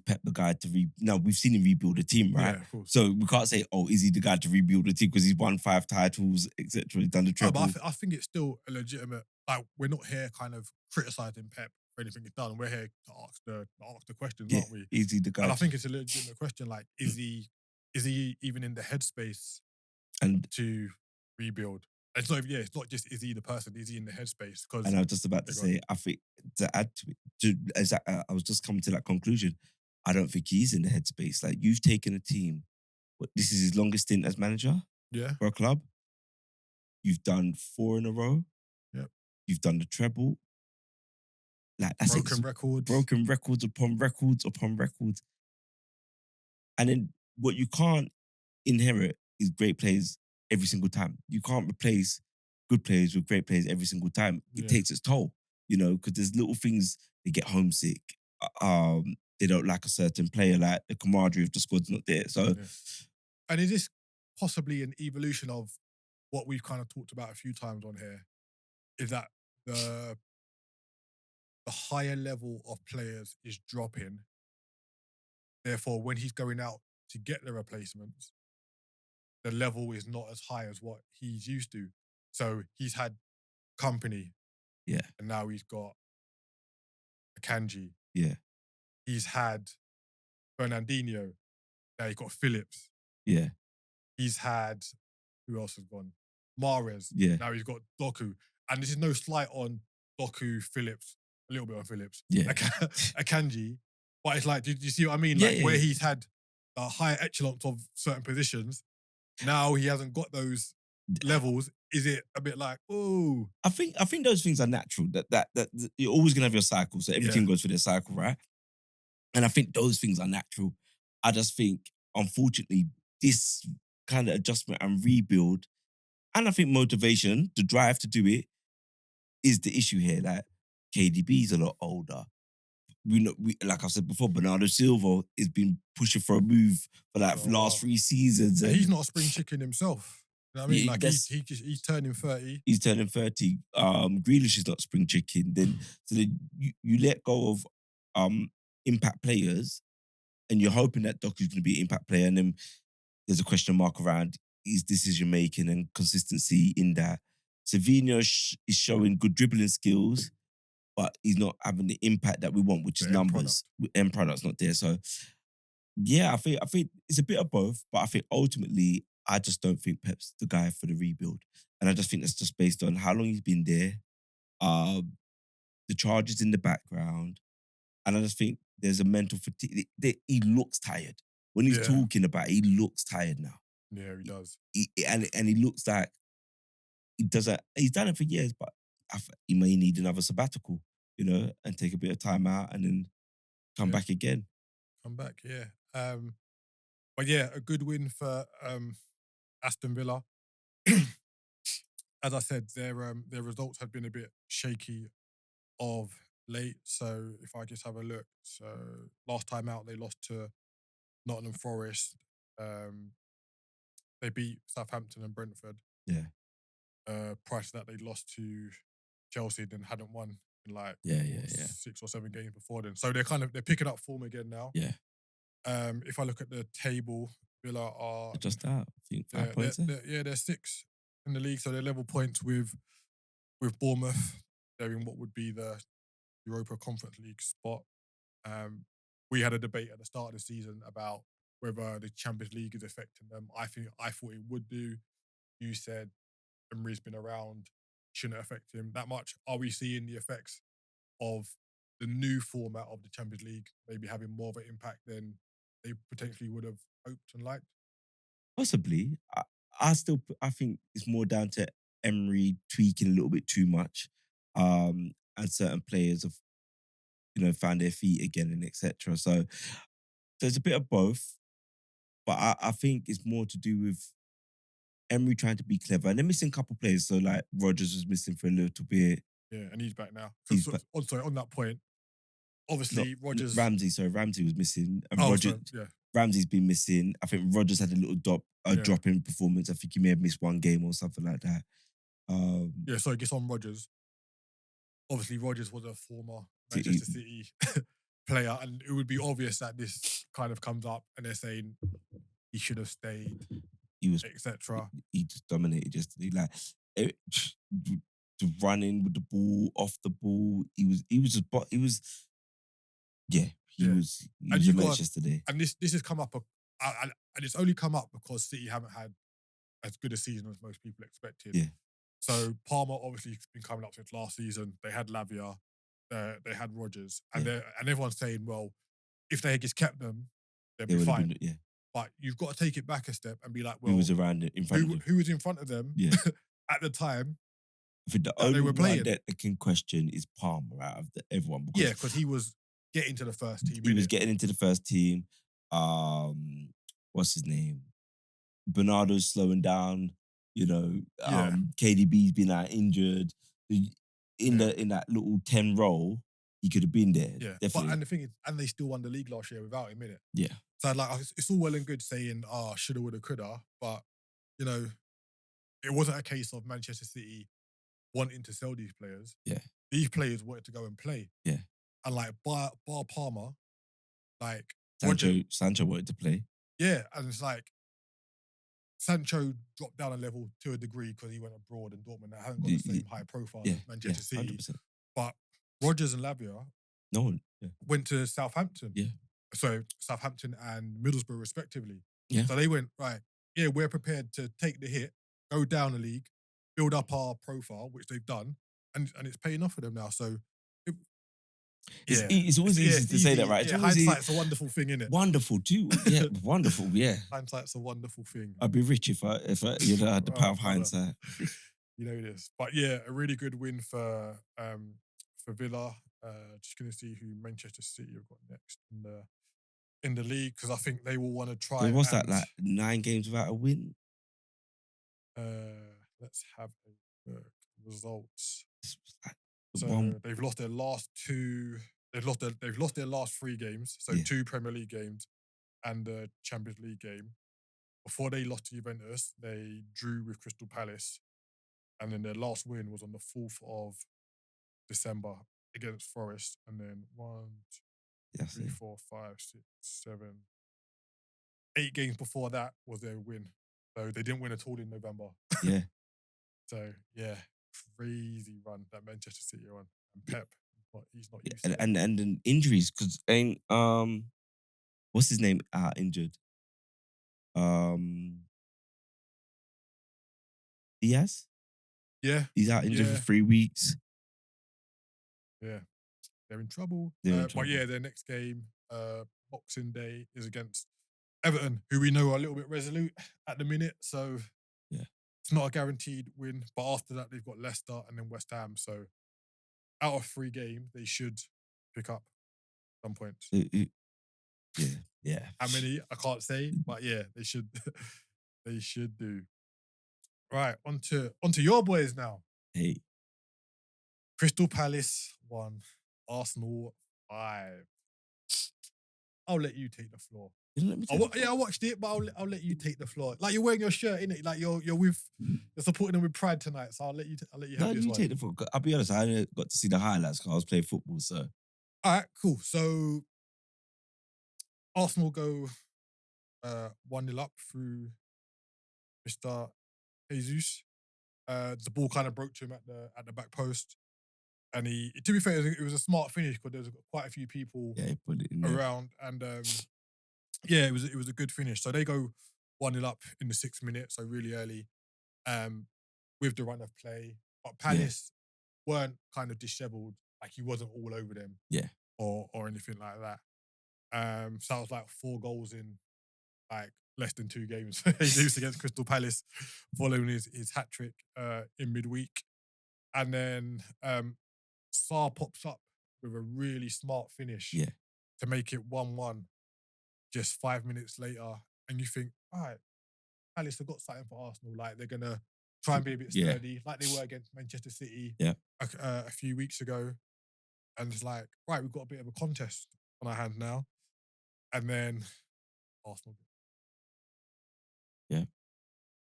Pep the guy to Now we've seen him rebuild a team, right? Yeah, of course. So we can't say, oh, is he the guy to rebuild a team because he's won 5 titles, etc. He's done the No, but treble. I think it's still a legitimate. Like, we're not here kind of criticizing Pep for anything he's done. We're here to ask the questions, Yeah, aren't we? is he the guy? And I think it's a legitimate question. Like, is he even in the headspace And to rebuild? It's not. Yeah, it's not just is he the person. Is he in the headspace? Because I was just about to say, I think to add to it, I was just coming to that conclusion. I don't think he's in the headspace. Like, you've taken a team, but this is his longest stint as manager yeah, for a club. You've done 4 in a row. Yep. You've done the treble. Like, that's broken records. broken records upon records upon records. And then what you can't inherit is great players every single time. You can't replace good players with great players every single time. It Yeah. takes its toll, because there's little things. They get homesick. They don't like a certain player. Like, the camaraderie of the squad's not there. So, Yeah. And is this possibly an evolution of what we've kind of talked about a few times on here? Is that the higher level of players is dropping. Therefore, when he's going out to get the replacements, the level is not as high as what he's used to. So he's had company, yeah, and now he's got Akanji. yeah, He's had Fernandinho. Now he's got Phillips. yeah, He's had, who else has gone? Mahrez. yeah, Now he's got Doku. And this is no slight on Doku, Phillips, a little bit on Phillips, yeah. Akanji. But it's like, do you see what I mean? Yeah, Like, yeah, where yeah. he's had the higher echelons of certain positions, now he hasn't got those levels. Is it a bit like, oh, I think those things are natural. That you're always gonna have your cycle. So every team Yeah. goes through their cycle, right? And I think those things are natural. I just think, unfortunately, this kind of adjustment and rebuild, and I think motivation, the drive to do it, is the issue here. Like, KDB's a lot older. Like I said before, Bernardo Silva has been pushing for a move for like Oh, last wow. 3 seasons. And And he's not a spring chicken himself. You know what I mean? Yeah, Like, he's turning 30. he's turning 30. Grealish is not spring chicken. Then you let go of impact players, and you're hoping that Doku's going to be an impact player, and then there's a question mark around his decision making and consistency in that. Savinho is showing good dribbling skills, but he's not having the impact that we want, which is The end numbers. End product's not there. So yeah, I think it's a bit of both, but I think ultimately I just don't think Pep's the guy for the rebuild. And I just think that's just based on how long he's been there, um, the charges in the background, and I just think there's a mental fatigue. He looks tired. When he's Yeah. talking about it, he looks tired now. Yeah, he does. And he looks like he doesn't. He's done it for years, but he may need another sabbatical, and take a bit of time out and then come Yeah. back again. Come back, yeah. But yeah, a good win for Aston Villa. As I said, their results had been a bit shaky of late. So if I just have a look, so last time out they lost to Nottingham Forest. They beat Southampton and Brentford. Yeah, Prior to that, they lost to Chelsea and hadn't won in like yeah. 6 or 7 games before then. So they're picking up form again now. Yeah. If I look at the table, Villa are Just out. I think 5 points. they're 6 in the league, so they're level points with Bournemouth. They're in what would be the Europa Conference League spot. We had a debate at the start of the season about whether the Champions League is affecting them. I thought it would do. You said Emery's been around, shouldn't affect him that much. Are we seeing the effects of the new format of the Champions League maybe having more of an impact than they potentially would have hoped and liked? Possibly. I think it's more down to Emery tweaking a little bit too much. And certain players have found their feet again and etc. So there's a bit of both, but I think it's more to do with Emery trying to be clever, and they're missing a couple players. So like Rodgers was missing for a little bit. Yeah, and he's back now. He's Because back. on that point, Not obviously Rodgers. Ramsey. Sorry, Ramsey was missing, and Oh, Rodgers. sorry, yeah. Ramsey's been missing. I think Rodgers had a little Yeah. drop in performance. I think he may have missed one game or something like that. Yeah, so I guess on Rodgers. Obviously, Rodgers was a former City. Manchester City player, and it would be obvious that this kind of comes up, and they're saying he should have stayed, He was etc. He just dominated yesterday. Like the running with the ball, off the ball. He was Yeah. was And you immense got- yesterday. And this has come up, and it's only come up because City haven't had as good a season as most people expected. Yeah. So Palmer obviously has been coming up since last season. They had Lavia, they had Rodgers, and everyone's saying, well, if they had just kept them, they'd They be would have fine. been, yeah. But you've got to take it back a step and be like, Who well, was around in front of them? who was in front of them Yeah. at the time? I think the that they only were one playing. that can question is Palmer out of everyone. Because Yeah, because he was getting to the first team. he was innit? getting into the first team. What's his name? Bernardo's slowing down. Yeah. KDB's been out injured. In that little 10 role, he could have been there. Yeah, Definitely. and the thing is, and they still won the league last year without him, innit? Yeah. So like, it's all well and good saying, shoulda, woulda, coulda, but it wasn't a case of Manchester City wanting to sell these players. Yeah. These players wanted to go and play. Yeah. And like bar Palmer, like Sancho wanted to play. yeah, and it's like Sancho dropped down a level to a degree because he went abroad and Dortmund hasn't got the same high profile as Manchester City. 100%. But Rodgers and Lavia No one. Yeah. went to Southampton. Yeah. So Southampton and Middlesbrough respectively. Yeah. So they went, right, yeah, we're prepared to take the hit, go down a league, build up our profile, which they've done, and it's paying off for them now. So it's always easy to say that, right? Yeah, hindsight's a wonderful thing, isn't it? Wonderful too. Yeah, wonderful. Yeah. Hindsight's a wonderul thing. I'd be rich if I had the power of hindsight. You know this, but yeah, a really good win for Villa. Just going to see who Manchester City have got next in the league, because I think they will want to try. What's that, like 9 games without a win? Let's have a look. Results. Like So they've lost their last 2. They've lost their last 3 games. So 2 Premier League games and the Champions League game. Before they lost to Juventus, they drew with Crystal Palace, and then their last win was on the 4th of December against Forest. And then 1, 2, 3, 4, 5, 6, 7, 8 games before that was their win. So they didn't win at all in November. Yeah. So yeah, crazy run that Manchester City are on. And Pep, he's not used to it. And then injuries, because what's his name injured? Diaz? Yeah. He's out injured for 3 weeks. Yeah. They're in trouble. But yeah, their next game, Boxing Day, is against Everton, who we know are a little bit resolute at the minute. So yeah, it's not a guaranteed win. But after that, they've got Leicester and then West Ham. So out of 3 games, they should pick up some points. Yeah. How many? I can't say, but yeah, they should. They should do. Right, onto your boys now. Hey. Crystal Palace 1, Arsenal 5. I'll let you take the floor. I watched it, but I'll let you take the floor. Like, you're wearing your shirt, innit? Like you're supporting them with pride tonight. So I'll let you have this one. Take the floor. I'll be honest, I only got to see the highlights because I was playing football. So all right, cool. So Arsenal go 1-0 up through Mr. Jesus. The ball kind of broke to him at the back post. And to be fair, it was a smart finish because there was quite a few people he put it in around. And yeah, it was a good finish. So they go 1-0 up in the 6th minute, so really early, with the run of play. But Palace weren't kind of disheveled, like he wasn't all over them, or anything like that. So it was like 4 goals in like less than 2 games. He loses against Crystal Palace, following his hat-trick in midweek. And then Sarr pops up with a really smart finish Yeah. to make it 1-1 just 5 minutes later. And you think, all right, Palace have got something for Arsenal. Like, they're going to try and be a bit Yeah. sturdy, like they were against Manchester City Yeah. a few weeks ago. And it's like, right, we've got a bit of a contest on our hands now. And then Arsenal. Yeah.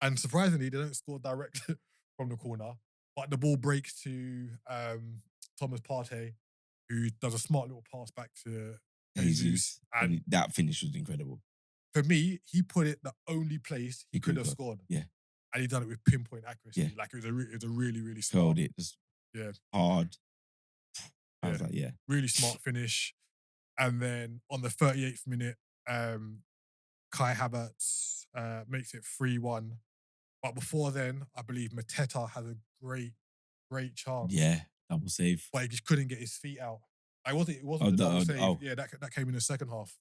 And surprisingly, they don't score direct from the corner, but the ball breaks to Thomas Partey, who does a smart little pass back to Jesus. And that finish was incredible. for me, he put it the only place he could have scored. Yeah. And he done it with pinpoint accuracy. Yeah. Like, it was a really, really smart. Curled it just hard. I was like, really smart finish. And then on the 38th minute, Kai Havertz makes it 3-1. But before then, I believe Mateta has a great chance. Yeah, double save. But he just couldn't get his feet out. It wasn't the double save. Yeah, that came in the second half.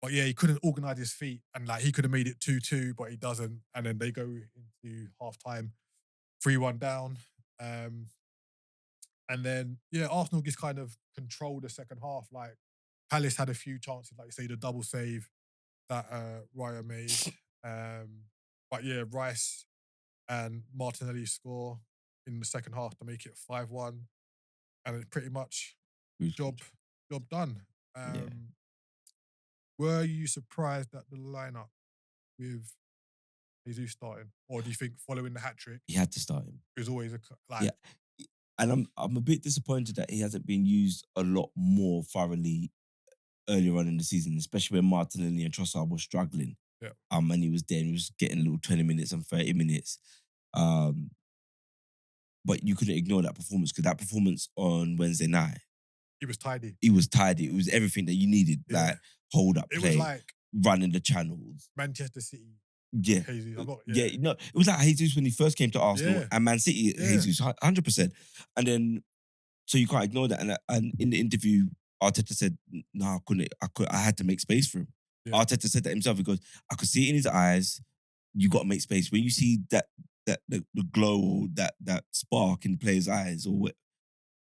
But yeah, he couldn't organise his feet. And like, he could have made it 2-2, but he doesn't. And then they go into half-time, 3-1 down. And then, Arsenal just kind of controlled the second half. Like, Palace had a few chances, like you say, the double save that Raya made. But yeah, Rice and Martinelli score in the second half to make it 5-1. And it's pretty much job done. Were you surprised at the lineup with Jesus starting? Or do you think following the hat-trick, He had to start him. it was always Yeah. And I'm a bit disappointed that he hasn't been used a lot more thoroughly earlier on in the season, especially when Martinelli and Trossard were struggling. Yeah. And he was there and he was getting a little 20 minutes and 30 minutes. But you couldn't ignore that performance, because that performance on Wednesday night, he was tidy. It was everything that you needed. Yeah. Like, hold up It play, was like running the channels. Manchester City. Yeah. Jesus. It was like Jesus when he first came to Arsenal, and Man City, Jesus, 100%. And then, so you can't ignore that. And in the interview, Arteta said, no, I had to make space for him. Yeah. Arteta said that himself. He goes, I could see it in his eyes. You got to make space. When you see the glow, or that spark in the player's eyes, or what,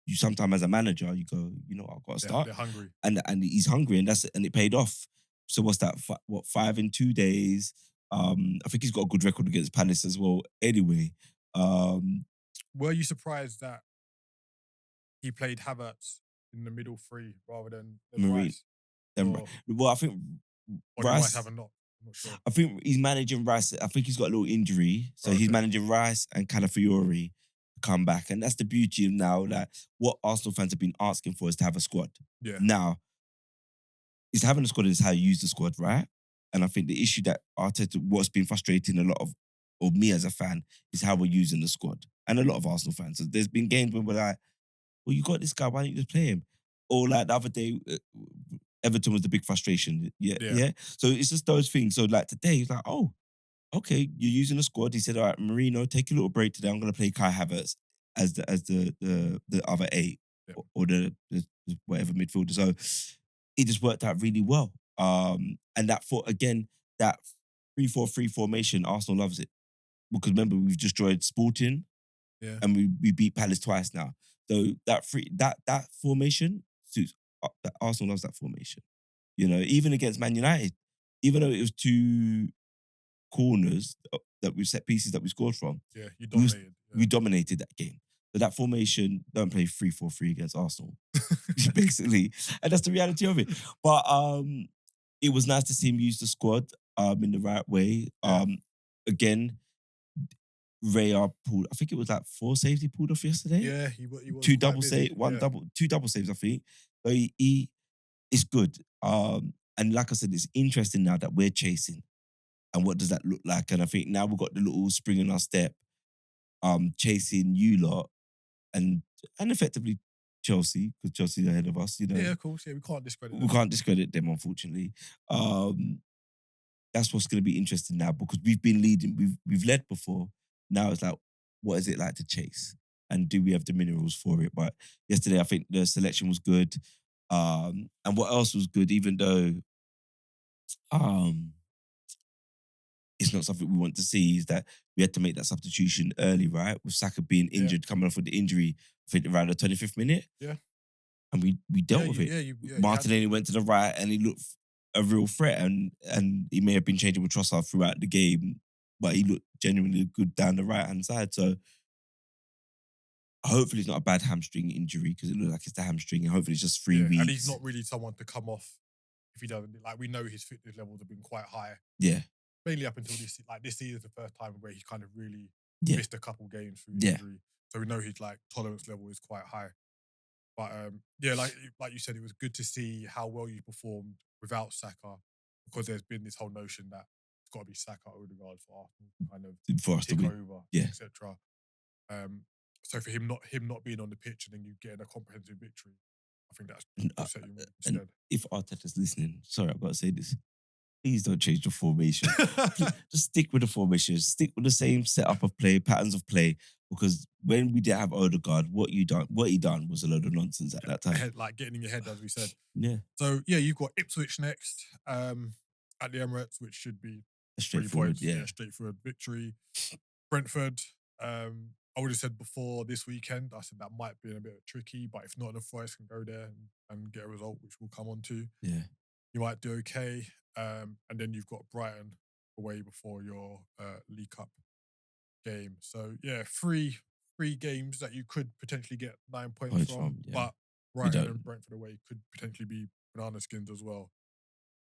you sometimes as a manager, you go, I've got to start. They're hungry. And he's hungry, and it paid off. So what's that? 5 in 2 days? I think he's got a good record against Palace as well. Anyway, were you surprised that he played Havertz in the middle three rather than Rice? Well, I think Rice have a knock. I'm not sure. I think he's managing Rice. I think he's got a little injury, so he's managing Rice and Calafiori to come back, and that's the beauty of now. Like, what Arsenal fans have been asking for is to have a squad. Yeah. Now, is having a squad is how you use the squad, right? And I think the issue that Arteta, what's been frustrating a lot of me as a fan, is how we're using the squad. And a lot of Arsenal fans. So there's been games where we're like, well, you got this guy, why don't you just play him? Or like the other day, Everton was the big frustration. Yeah. So it's just those things. So like today, he's like, oh, okay, you're using the squad. He said, all right, Marino, take a little break today. I'm going to play Kai Havertz as the other 8 or the whatever midfielder. So it just worked out really well. And that 3-4-3 formation, Arsenal loves it. Because remember, we've destroyed Sporting, and we beat Palace twice now. So that formation suits. Arsenal loves that formation. Even against Man United, even though it was 2 corners that we set pieces that we scored from. Yeah, you dominated. We dominated that game. So that formation, don't play 3-4-3 against Arsenal, basically. And that's the reality of it. But it was nice to see him use the squad in the right way. Again, Raya pulled, I think it was like 4 saves he pulled off yesterday. Yeah, he was 2 double saves, 2 double saves, I think. So it's good. And like I said, it's interesting now that we're chasing. And what does that look like? And I think now we've got the little spring in our step, chasing you lot and effectively Chelsea, because Chelsea's ahead of us, Yeah, of course. Yeah, we can't discredit them. We can't discredit them, unfortunately. That's what's going to be interesting now, because we've been leading, we've led before. Now it's like, what is it like to chase? And do we have the minerals for it? But yesterday, I think the selection was good. And what else was good, even though it's not something we want to see, is that we had to make that substitution early, right? With Saka being injured, coming off with the injury, I think around the 25th minute. Yeah. and we dealt with it. You had Martinelli went to the right, and he looked a real threat, and he may have been changing with Trossard throughout the game, but he looked genuinely good down the right hand side. So hopefully it's not a bad hamstring injury, because it looks like it's the hamstring, and hopefully it's just 3 weeks. and he's not really someone to come off if he doesn't. Like, we know his fitness levels have been quite high, Yeah, mainly up until this. Like, this season is the first time where he kind of really Yeah. missed a couple games through Yeah. injury, so we know his like tolerance level is quite high. But yeah, like you said, it was good to see how well you performed without Saka, because there's been this whole notion that it's got to be Saka or Odegaard for Arsenal to kind of for us to take win. over, Yeah. etc. So for him not being on the pitch and then you getting a comprehensive victory, I think that's And, set you and instead. if Arteta's listening, sorry, I've got to say this. Please don't change the formation. Just stick with the formation. Stick with the same setup of play, patterns of play. Because when we didn't have Odegaard, what he done was a load of nonsense at that time. Like getting in your head, as we said. Yeah, So yeah, you've got Ipswich next at the Emirates, which should be 3 straightforward. points. Yeah, Straightforward victory. Brentford. I would have said before this weekend, I said that might be a bit tricky, but if Nottingham Forest can go there and get a result, which we'll come on to, yeah. you might do okay. And then you've got Brighton away before your League Cup game. So yeah, three games that you could potentially get 9 points from, yeah. but Brighton don't. and Brentford away could potentially be banana skins as well.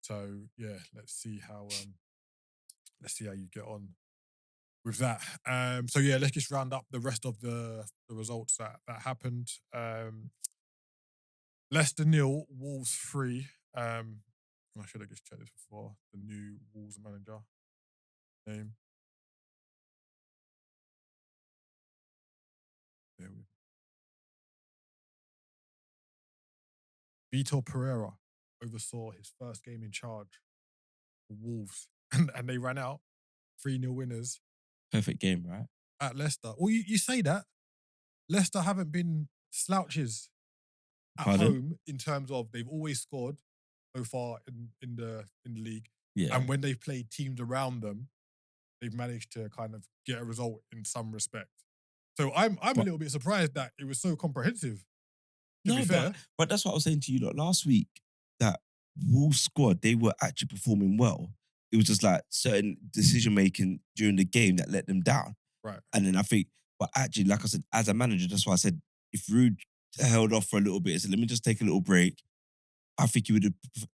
So yeah, let's see how you get on with that. So yeah, let's just round up the rest of the results that happened. Leicester 0, Wolves 3. I should have just checked this before. The new Wolves manager name. There we go. Vitor Pereira oversaw his first game in charge for Wolves, and they ran out 3-0 winners Perfect game, right? at Leicester. Well, you say that. Leicester haven't been slouches at Pardon? home in terms of they've always scored so far in the league. Yeah. And when they've played teams around them, they've managed to kind of get a result in some respect. So I'm a little bit surprised that it was so comprehensive. To be fair. But that's what I was saying to you last week, that Wolves squad, they were actually performing well. It was just like certain decision making during the game that let them down. Right. And then I think, but actually, like I said, as a manager, that's why I said, if Rude held off for a little bit and said, let me just take a little break, I think you would have.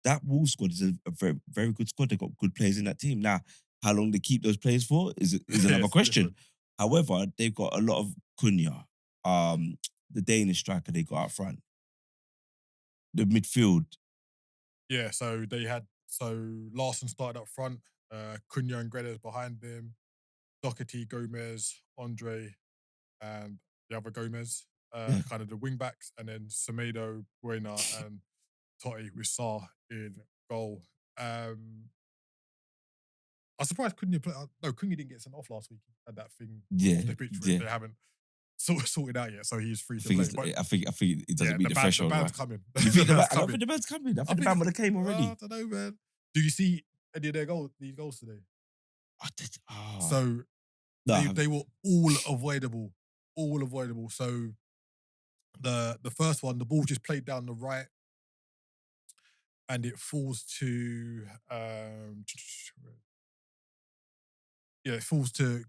That Wolves squad is a very, very good squad. They've got good players in that team. Now, how long they keep those players for is another question. Different. However, they've got a lot of Cunha, the Danish striker they got up front, the midfield. Yeah, so Larson started up front, Cunha and Guedes behind them, Doherty, Gomez, Andre, and the other Gomez, kind of the wing backs, and then Semedo, Buena, and Totti with Sarr in goal. I'm surprised Cunha Cunha didn't get sent off last week. He had that thing off the pitch where they haven't sorted out yet, so he's free to play. I think it doesn't meet the threshold. The band's coming. You think I don't think the band's coming. I think the band would have came already. I don't know, man. Did you see any of these goals today? I did. Oh. So they were all avoidable. All avoidable. So the first one, the ball just played down the right and it falls to it falls to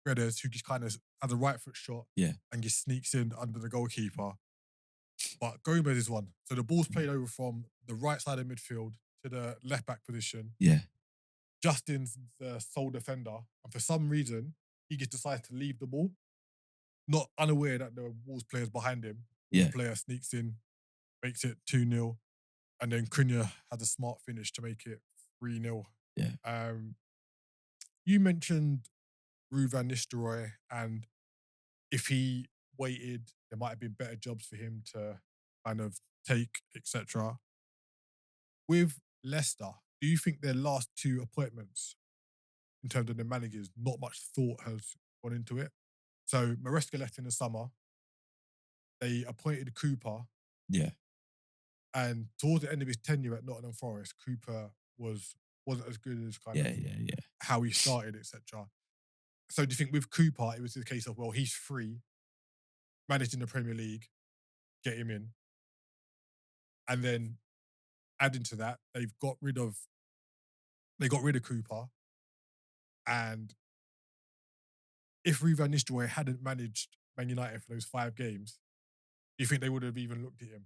Guedes, who just kind of has a right foot shot and just sneaks in under the goalkeeper. But Gomez is one. So the ball's played over from the right side of midfield to the left back position. Yeah. Justin's the sole defender. And for some reason, he just decides to leave the ball, not unaware that the Wolves player's behind him. Yeah. The player sneaks in, makes it 2-0. And then Cunha has a smart finish to make it 3-0. Yeah. You mentioned Ruud van Nistelrooy, and if he waited, there might have been better jobs for him to kind of take, etc. With Leicester, do you think their last 2 appointments, in terms of the managers, not much thought has gone into it? So Maresca left in the summer. They appointed Cooper. Yeah. And towards the end of his tenure at Nottingham Forest, Cooper wasn't as good as how he started, etc. So do you think with Cooper, it was the case of, well, he's free, managed in the Premier League, get him in? And then adding to that, they got rid of Cooper. And if Ruud van Nistelrooy hadn't managed Man United for those 5 games, do you think they would have even looked at him?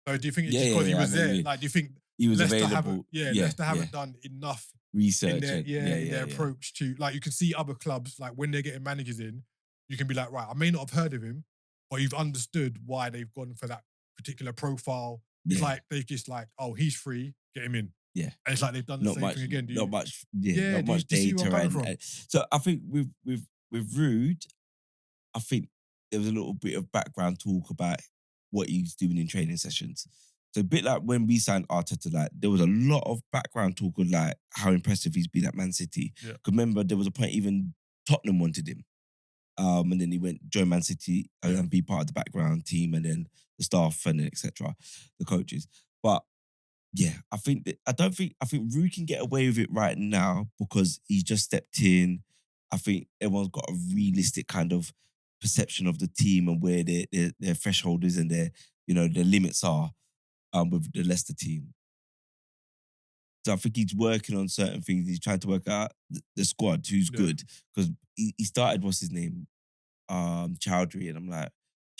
So do you think it's Yeah, just yeah, because he yeah. I was know what you there? mean. Like, do you think He was Leicester available. Leicester Yeah. haven't done enough in Research. their and, their approach to, like, you can see other clubs, like when they're getting managers in, you can be like, right, I may not have heard of him, but you've understood why they've gone for that particular profile. It's Yeah. like they've just like, oh, he's free, get him in. Yeah. And it's like they've done the Not same much. thing again. Not much. Yeah, Not much do you see where I'm data. coming from? So I think with Rude, I think there was a little bit of background talk about what he's doing in training sessions. So a bit like when we signed Arteta, like there was a lot of background talk of like how impressive he's been at Man City. Yeah. 'Cause remember, there was a point even Tottenham wanted him. And then he went join Man City and be part of the background team, and then the staff and etc. The coaches. But yeah, I think Ruud can get away with it right now because he's just stepped in. I think everyone's got a realistic kind of perception of the team and where their threshold is and their limits are with the Leicester team. So I think he's working on certain things. He's trying to work out the squad who's good, because he started, what's his name, Chowdhury, and I'm like,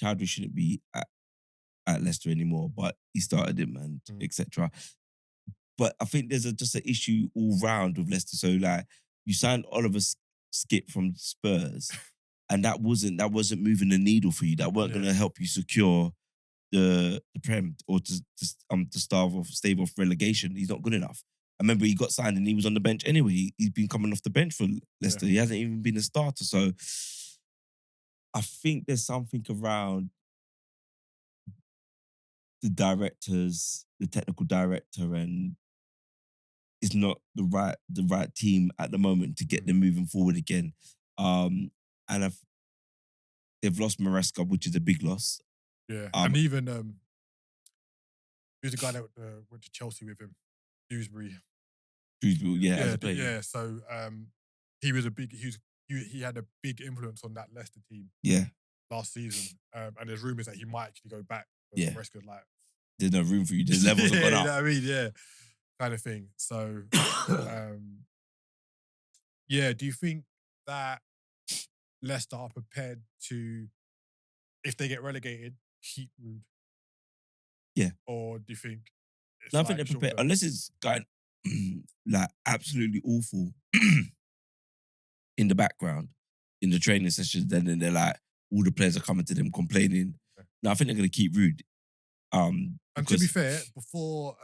Chowdhury shouldn't be at Leicester anymore, but he started him and etc. But I think there's just an issue all round with Leicester. So like, you signed Oliver Skip from Spurs, and that wasn't moving the needle for you. That weren't going to help you secure the Prem or to stave off relegation. He's not good enough. I remember he got signed and he was on the bench anyway. He's been coming off the bench for Leicester. He hasn't even been a starter. So I think there's something around the directors, the technical director, and it's not the right team at the moment to get them moving forward again. And they've lost Maresca, which is a big loss. Yeah, and even who's the guy that went to Chelsea with him, Dewsbury. As a player. Yeah. So he was he had a big influence on that Leicester team. Yeah. Last season, and there's rumours that he might actually go back. Yeah. Maresca's like, there's no room for you. The levels have gone up. You know what I mean? Yeah, kind of thing. So, yeah. Do you think that Leicester are prepared to, if they get relegated, keep Ruud? Yeah. Or do you think? I think they're prepared, unless it's going like absolutely awful in the background in the training sessions. Then they're like, all the players are coming to them complaining. No, I think they're going to keep Ruud. And to be fair, before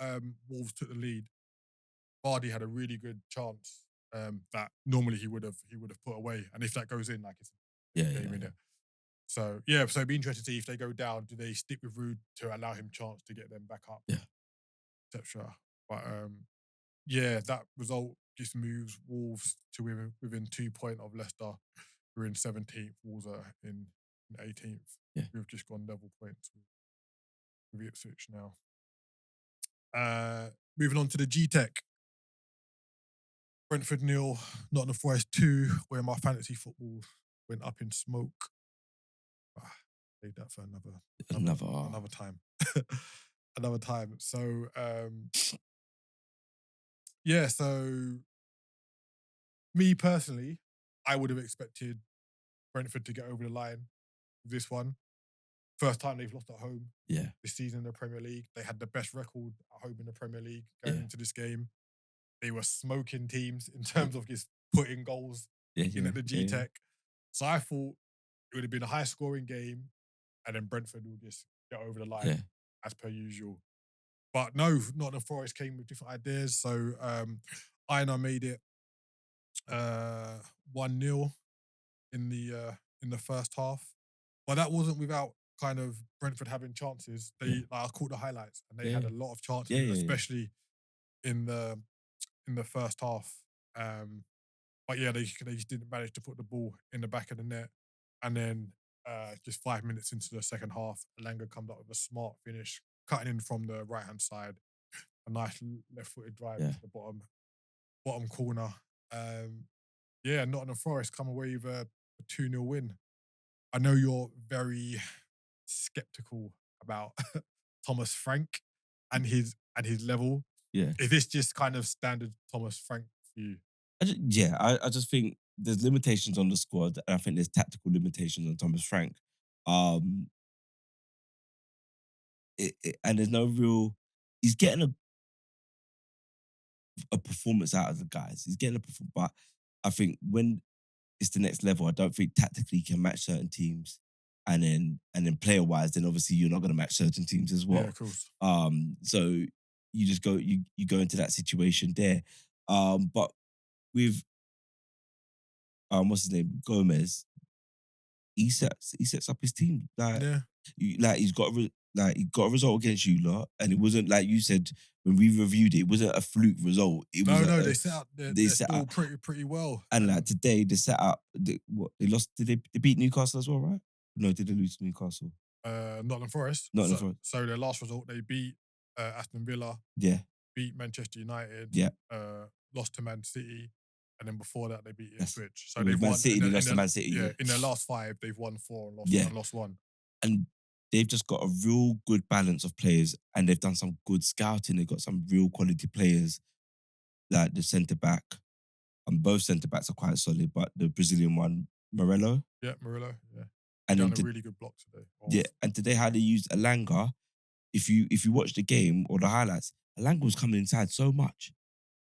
Wolves took the lead, Vardy had a really good chance that normally he would have put away, and if that goes in, like, it's game in it. So it'd be interesting to see if they go down, do they stick with Ruud to allow him chance to get them back up? Yeah, etc. But that result just moves Wolves to within 2 points of Leicester. We're in 17th. Wolves are in 18th. Yeah, we've just gone level points with Ipswich now. Moving on to the G-Tech. Brentford 0, Nottingham Forest 2, where my fantasy football went up in smoke. Leave that for another time. Another time. So, so me personally, I would have expected Brentford to get over the line with this one. First time they've lost at home this season in the Premier League. They had the best record at home in the Premier League going into this game. They were smoking teams in terms of just putting goals in at the G-Tech. So I thought it would have been a high-scoring game, and then Brentford will just get over the line as per usual. But no, Nottingham Forest came with different ideas. So Aina made it 1-0 in the first half. But that wasn't without kind of Brentford having chances. I caught the highlights, and they had a lot of chances, especially in the first half. But they just didn't manage to put the ball in the back of the net. And then just 5 minutes into the second half, Alanga comes up with a smart finish, cutting in from the right-hand side. A nice left-footed drive to the bottom corner. Nottingham Forest come away with a 2-0 win. I know you're very sceptical about Thomas Frank. and his level. Yeah. Is this just kind of standard Thomas Frank for you? I just think there's limitations on the squad, and I think there's tactical limitations on Thomas Frank. Um, and there's no real. He's getting a performance out of the guys. He's getting a performance, but I think when it's the next level, I don't think tactically he can match certain teams, and then player wise, then obviously you're not going to match certain teams as well. Yeah, of course. So you just go you go into that situation there. But with what's his name, Gomez, he sets up his team Yeah. he's got he got a result against you lot, and it wasn't like you said when we reviewed it. It wasn't a fluke result. It was They set up. They're set still up, pretty well. and like today they set up. They lost? Did they beat Newcastle as well? Right? No, did they lose to Newcastle? Nottingham Forest. Nottingham Forest. So their last result, they beat Aston Villa, Yeah, beat Manchester United, yeah. lost to Man City, and then before that they beat Yes. Ipswich. So With they've Man won. City, in they their- lost to in their- Man City, Yeah, yeah. in their last 5, they've won 4 and lost 1. And they've just got a real good balance of players, and they've done some good scouting. They've got some real quality players, like the centre back. And both centre backs are quite solid, but the Brazilian one, Morello, Yeah, Murillo. Yeah, and done then a really good block today. and today how they used Alanga. If you watch the game or the highlights, Alanga was coming inside so much.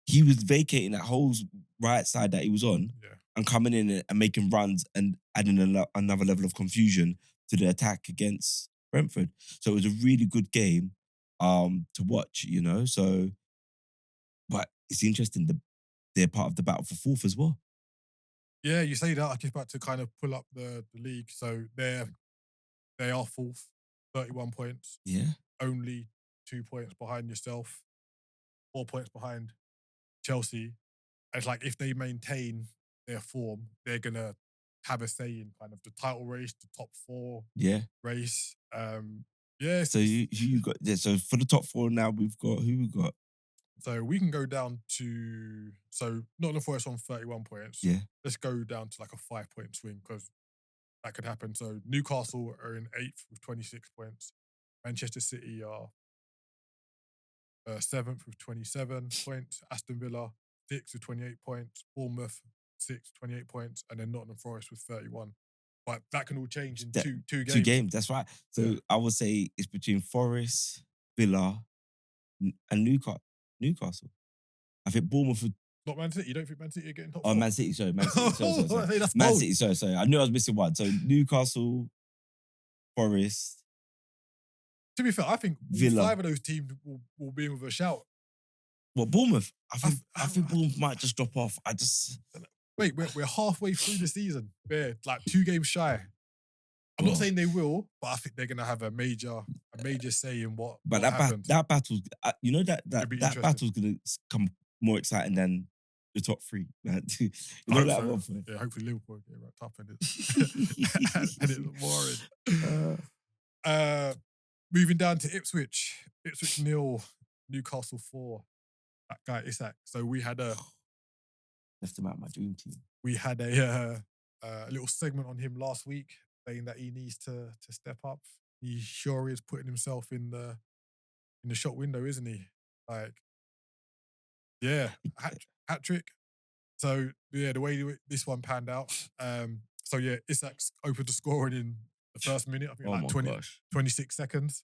He was vacating that whole right side that he was on Yeah. and coming in and making runs and adding another level of confusion to the attack against Brentford. So it was a really good game to watch, you know. So, but it's interesting that they're part of the battle for fourth as well. Yeah, you say that. I'm just about to kind of pull up the league. So they are fourth, 31 points. Yeah. Only 2 points behind yourself, 4 points behind Chelsea. And it's like if they maintain their form, they're gonna have a say in kind of the title race, the top 4 Yeah. race. Yeah. So you got so for the top 4 now we've got who we got? So we can go down to Nottingham Forest on 31 points. Yeah. Let's go down to like a 5-point swing because that could happen. So Newcastle are in 8th with 26 points. Manchester City are 7th with 27 points. Aston Villa 6th with 28 points. Bournemouth 6th, 28 points, and then Nottingham Forest with 31. But that can all change in two games. 2 games, that's right. So Yeah. I would say it's between Forest, Villa, and Newcastle. I think Bournemouth would. Not Man City. You don't think Man City are getting top Oh, 4? Man City. Sorry, Man City. Sorry. Hey, that's Man bold. City. Sorry. I knew I was missing one. So Newcastle, Forest. To be fair, I think all Villa. 5 of those teams will be in with a shout. Well, Bournemouth. I think I- Bournemouth might just drop off. Wait, we're halfway through the season. We're like 2 games shy. I'm not saying they will, but I think they're gonna have a major say in what. But what happens. that battle's, you know that It'd be interesting. battle's gonna come more exciting than the top 3. Like, you I know hope that so. one point. Yeah, hopefully Liverpool get wrapped up in it, and it's boring. Moving down to Ipswich 0, Newcastle 4. That guy Isak. So we had a Left him out of my dream team. a little segment on him last week, saying that he needs to step up. He sure is putting himself in the shop window, isn't he? Like, yeah, hat-trick. So yeah, the way this one panned out. So yeah, Isak's opened the scoring in the first minute. I think Oh like my 20, gosh. 26 seconds.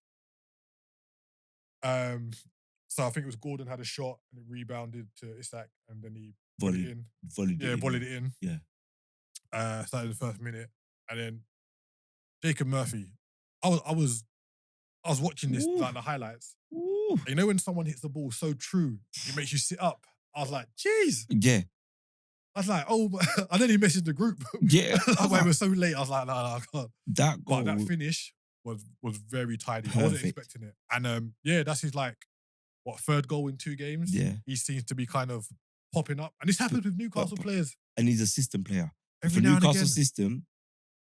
So I think it was Gordon had a shot and it rebounded to Isak and then he put it in. Volleyed Volleyed it in. Yeah. Started the first minute. And then Jacob Murphy. I was watching this, Ooh. like the highlights. Ooh. You know when someone hits the ball so true, it makes you sit up. I was like, jeez. Yeah. I was like, oh, and then he messaged the group. Yeah. It was so late. I was like, no, I can't. That goal. But that finish was very tidy. I Perfect. wasn't expecting it. And yeah, that's his like, 3rd goal in 2 games? Yeah. He seems to be kind of popping up. And this happens with Newcastle players. And he's a system player. Every For now and Newcastle again. system,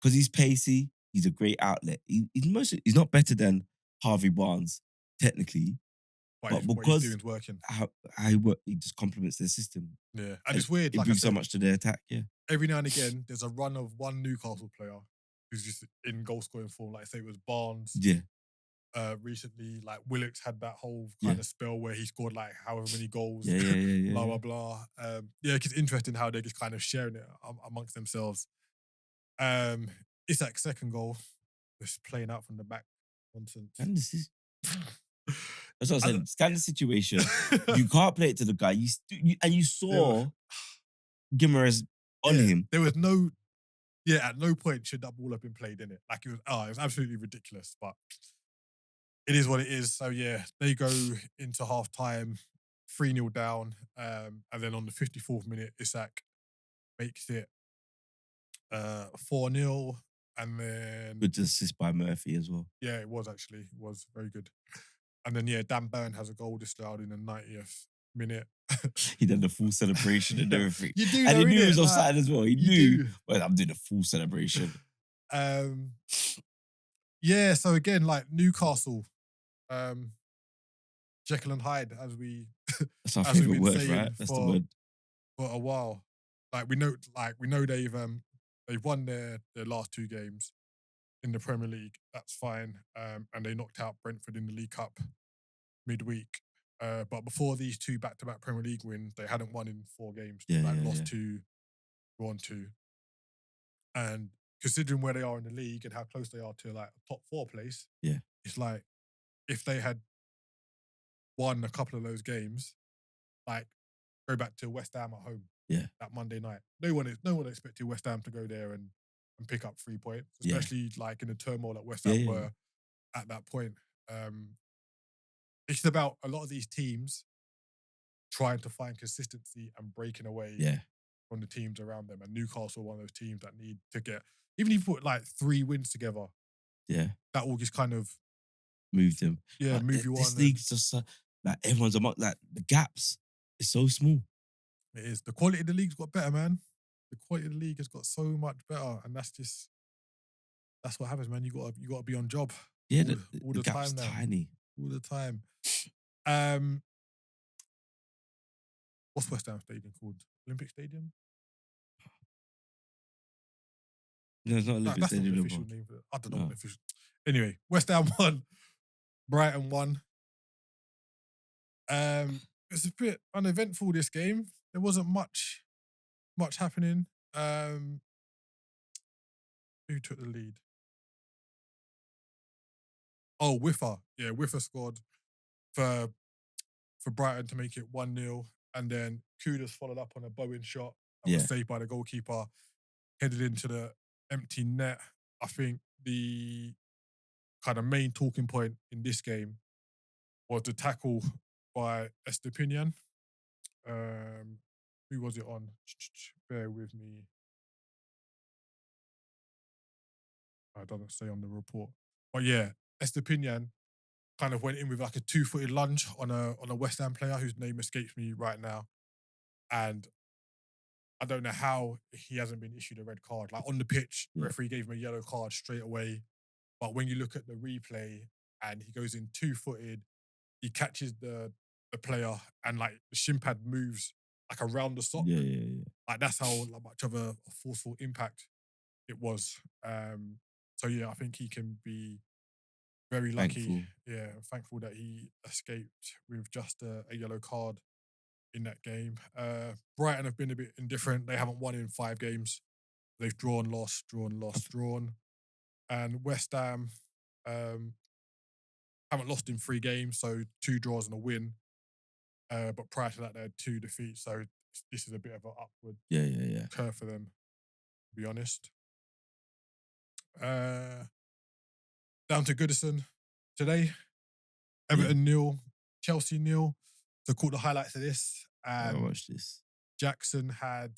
because he's pacey, he's a great outlet. He's not better than Harvey Barnes, technically. But But what because he's doing is working. how he just complements their system. Yeah. And it's weird. It Like I brings so said, much to their attack, yeah. every now and again, there's a run of one Newcastle player who's just in goal scoring form. Like say it was Barnes, Yeah. recently. Like Willock's had that whole Yeah. kind of spell where he scored like however many goals. Yeah. blah blah blah. It's interesting how they're just kind of sharing it amongst themselves. Isak's second goal was playing out from the back nonsense. And this is that's what I I said. Scan the situation. You can't play it to the guy. You saw Gimares on him. There was no. Yeah, at no point should that ball have been played in it. Like it was absolutely ridiculous. But it is what it is. So yeah, they go into half time, 3-0 down, and then on the 54th minute, Isak makes it 4-0, and then Good assist by Murphy as well. yeah, it was very good. And then yeah, Dan Burn has a goal disallowed in the 90th minute. He did the full celebration and everything. You do, And he though, knew he innit? was Like, offside as well. He you knew, do. well, I'm doing a full celebration. Yeah, so again, like Newcastle, Jekyll and Hyde, as we That's our as we've favourite been word, saying right? That's the word. for a while. Like we know they've won their last 2 games in the Premier League. That's fine. And they knocked out Brentford in the League Cup midweek. But before these 2 back-to-back Premier League wins, they hadn't won in 4 games. Lost 2, drawn 2. And considering where they are in the league and how close they are to like a top 4 place, it's like if they had won a couple of those games, like go back to West Ham at home, that Monday night. No one expected West Ham to go there and pick up 3 points, especially like in the turmoil that West Ham were at that point. It's about a lot of these teams trying to find consistency and breaking away from the teams around them. And Newcastle are one of those teams that need to get, even if you put like 3 wins together, that will just kind of move them. Move you on. This league's just like everyone's among like the gaps is so small. It is. The quality of the league's got better, man. The quality of the league has got so much better, and that's what happens, man. You gotta be on job. Yeah, all the the gap's time now. tiny. All the time. What's West Ham Stadium called? Olympic Stadium? No, it's not Olympic That's not Stadium. the official name for it. I don't know what the official. Anyway, West Ham won. Brighton won. It's a bit uneventful, this game. There wasn't much happening. Who took the lead? Oh, Whiffer. Yeah, Whiffer scored for Brighton to make it 1-0. And then Kudus followed up on a Bowen shot that was saved by the goalkeeper, headed into the empty net. I think the kind of main talking point in this game was the tackle by Estepinian. Who was it on? Bear with me. It doesn't say on the report. But yeah, Estepinian kind of went in with like a 2-footed lunge on a West Ham player whose name escapes me right now. And I don't know how he hasn't been issued a red card. Like on the pitch, the referee gave him a yellow card straight away. But when you look at the replay and he goes in 2-footed, he catches the player and like the shin pad moves like around the sock. Like that's how much of a forceful impact it was. So yeah, I think he can be very lucky. Thankful. Yeah, thankful that he escaped with just a yellow card in that game. Brighton have been a bit indifferent. They haven't won in 5 games. They've drawn, lost, drawn. And West Ham haven't lost in 3 games, so 2 draws and a win. But prior to that, they had 2 defeats. So this is a bit of an upward curve for them, to be honest. Down to Goodison today. Everton 0, Chelsea 0. So caught the highlights of this. I watched this. Jackson had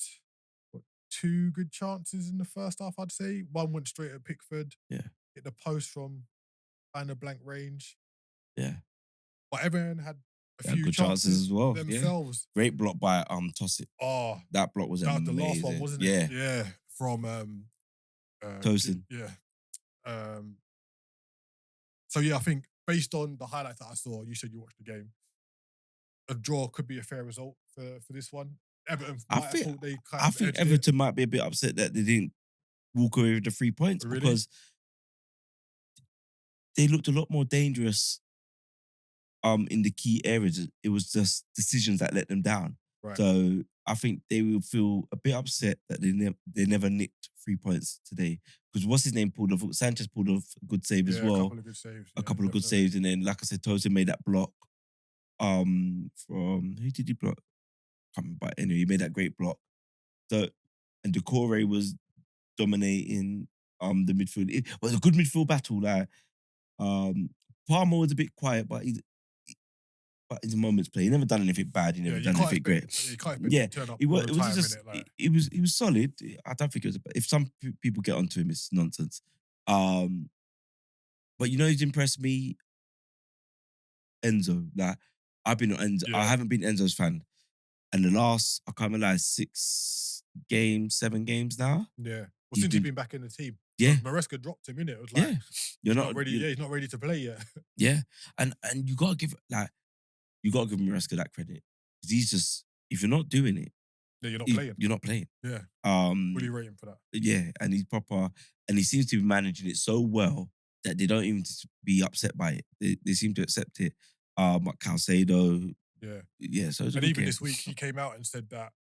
2 good chances in the first half, I'd say. One went straight at Pickford. Yeah. Hit the post from kind of blank range. Yeah. But Everton had a few good chances as well themselves. Yeah. Great block by Tossitt. Oh, that block was amazing. That was the last one, wasn't it? Yeah. From Tosin. Yeah. So yeah, I think based on the highlights that I saw, you said you watched the game. A draw could be a fair result for this one. Everton I think Everton might be a bit upset that they didn't walk away with the 3 points because they looked a lot more dangerous in the key areas. It was just decisions that let them down. Right. So I think they will feel a bit upset that they never nicked 3 points today. Because what's his name pulled off? Sanchez pulled off a good save as Yeah, a well. couple of good saves. A Yeah, couple of good definitely. saves, and then like I said, Tosin made that block. From who did he block? Can't remember. But anyway, he made that great block. So and Decore was dominating the midfield. It was a good midfield battle. Like Palmer was a bit quiet, but he's a moment's play. He never done anything bad. He Yeah, never you done can't anything expect. great. You can't expect him Yeah, to turn up it all was. the It was time, just. innit? Like, He was solid. I don't think it was. If some people get onto him, it's nonsense. But you know, he's impressed me, Enzo. Like I've been on Enzo. I yeah, haven't been Enzo's fan, and the last I can't remember, like 6 games, 7 games now. yeah. Well, He's since he's been been back in the team, yeah, Maresca dropped him, innit? It was like yeah. You're he's not not ready. you Yeah, he's not ready to play yet. yeah, and you gotta give Maresca that credit because he's just if you're not doing it, Yeah, you're not playing. you're not playing. Yeah, fully Um, rate him for that. yeah, and he's proper, and he seems to be managing it so well that they don't even be upset by it. They seem to accept it. Like Calcedo, Yeah, yeah. So it's a and good even game. this week he came out and said that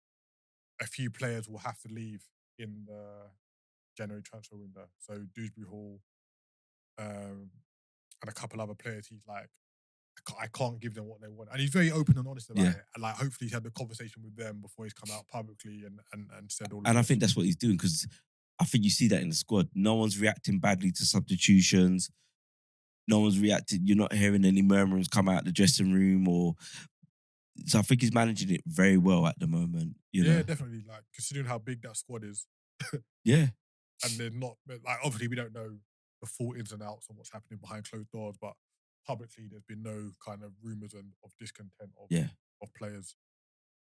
a few players will have to leave in the January transfer window. So Dewsbury Hall, and a couple other players. He's like, I can't give them what they want, and he's very open and honest about Yeah, it. And like, hopefully, he's had the conversation with them before he's come out publicly and said all of and I this. think that's what he's doing because I think you see that in the squad. No one's reacting badly to substitutions. No one's reacted. You're not hearing any murmurings come out the dressing room or. So I think he's managing it very well at the moment. You Yeah, know. definitely. Like considering how big that squad is, Yeah. and they're not like obviously we don't know the full ins and outs of what's happening behind closed doors, but publicly there's been no kind of rumors and of discontent Yeah. of players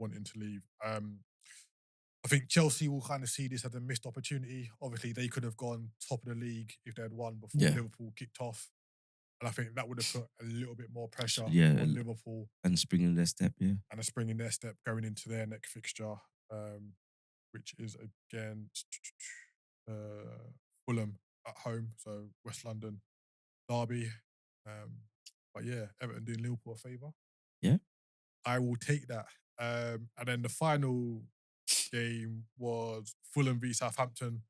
wanting to leave. I think Chelsea will kind of see this as a missed opportunity. Obviously, they could have gone top of the league if they had won before Yeah. Liverpool kicked off. And I think that would have put a little bit more pressure Yeah. on Liverpool And springing their step. Yeah. and a spring in their step going into their next fixture, which is against Fulham at home. So West London derby. But yeah, Everton doing Liverpool a favour. Yeah. I will take that. And then the final game was Fulham v Southampton.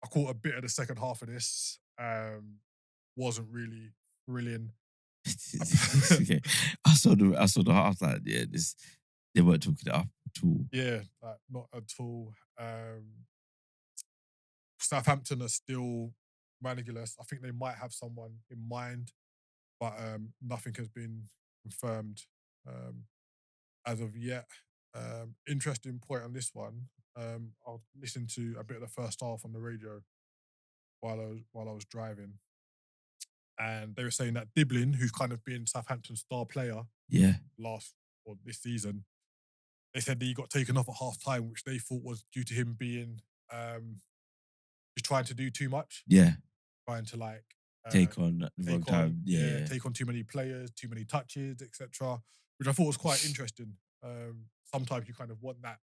I caught a bit of the second half of this. Wasn't really thrilling. Okay. I saw the. I was like, yeah, this. They weren't talking it up at all. Yeah, like not at all. Southampton are still managerless. I think they might have someone in mind, but nothing has been confirmed as of yet. Interesting point on this one. I was listening to a bit of the first half on the radio while I was driving, and they were saying that Diblin, who's kind of been Southampton's star player Yeah. last or this season, they said that he got taken off at half time, which they thought was due to him being just trying to do too much, Yeah. trying to like Take on at the wrong take on, time. Yeah. take on too many players, too many touches, etc. Which I thought was quite interesting. Sometimes you kind of want that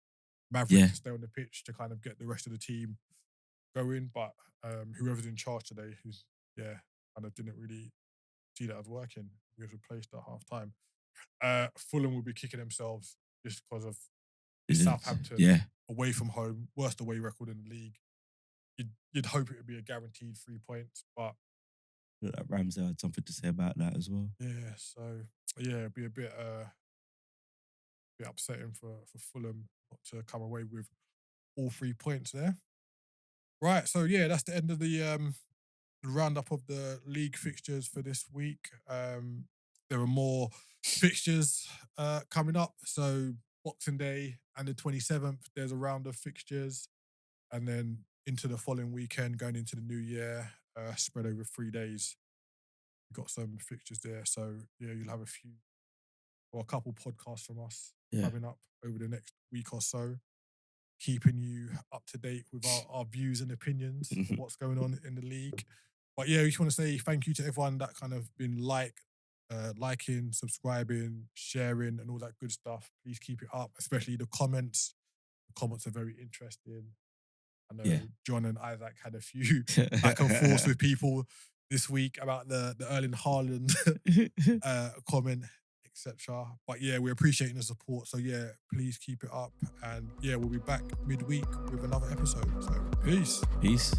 maverick Yeah. to stay on the pitch to kind of get the rest of the team going, but whoever's in charge today, who's kind of didn't really see that as working. He was replaced at half time. Fulham will be kicking themselves just because of Southampton Yeah. away from home, worst away record in the league. You'd hope it would be a guaranteed 3 points, but Ramsey had something to say about that as well. yeah, so yeah, it'd be a bit upsetting for Fulham not to come away with all 3 points there. Right, so yeah, that's the end of the roundup of the league fixtures for this week. There are more fixtures coming up. So Boxing Day and the 27th, there's a round of fixtures, and then into the following weekend, going into the new year, spread over 3 days. We've got some fixtures there, so yeah, you'll have a couple podcasts from us coming up over the next week or so, keeping you up to date with our views and opinions of what's going on in the league. But yeah, we just want to say thank you to everyone that kind of been liking, subscribing, sharing, and all that good stuff. Please keep it up, especially the comments. The comments are very interesting. I know John and Isaac had a few back and forth with people this week about the Erling Haaland comment, etc. But yeah, we're appreciating the support. So yeah, please keep it up. And yeah, we'll be back midweek with another episode. So peace. Peace.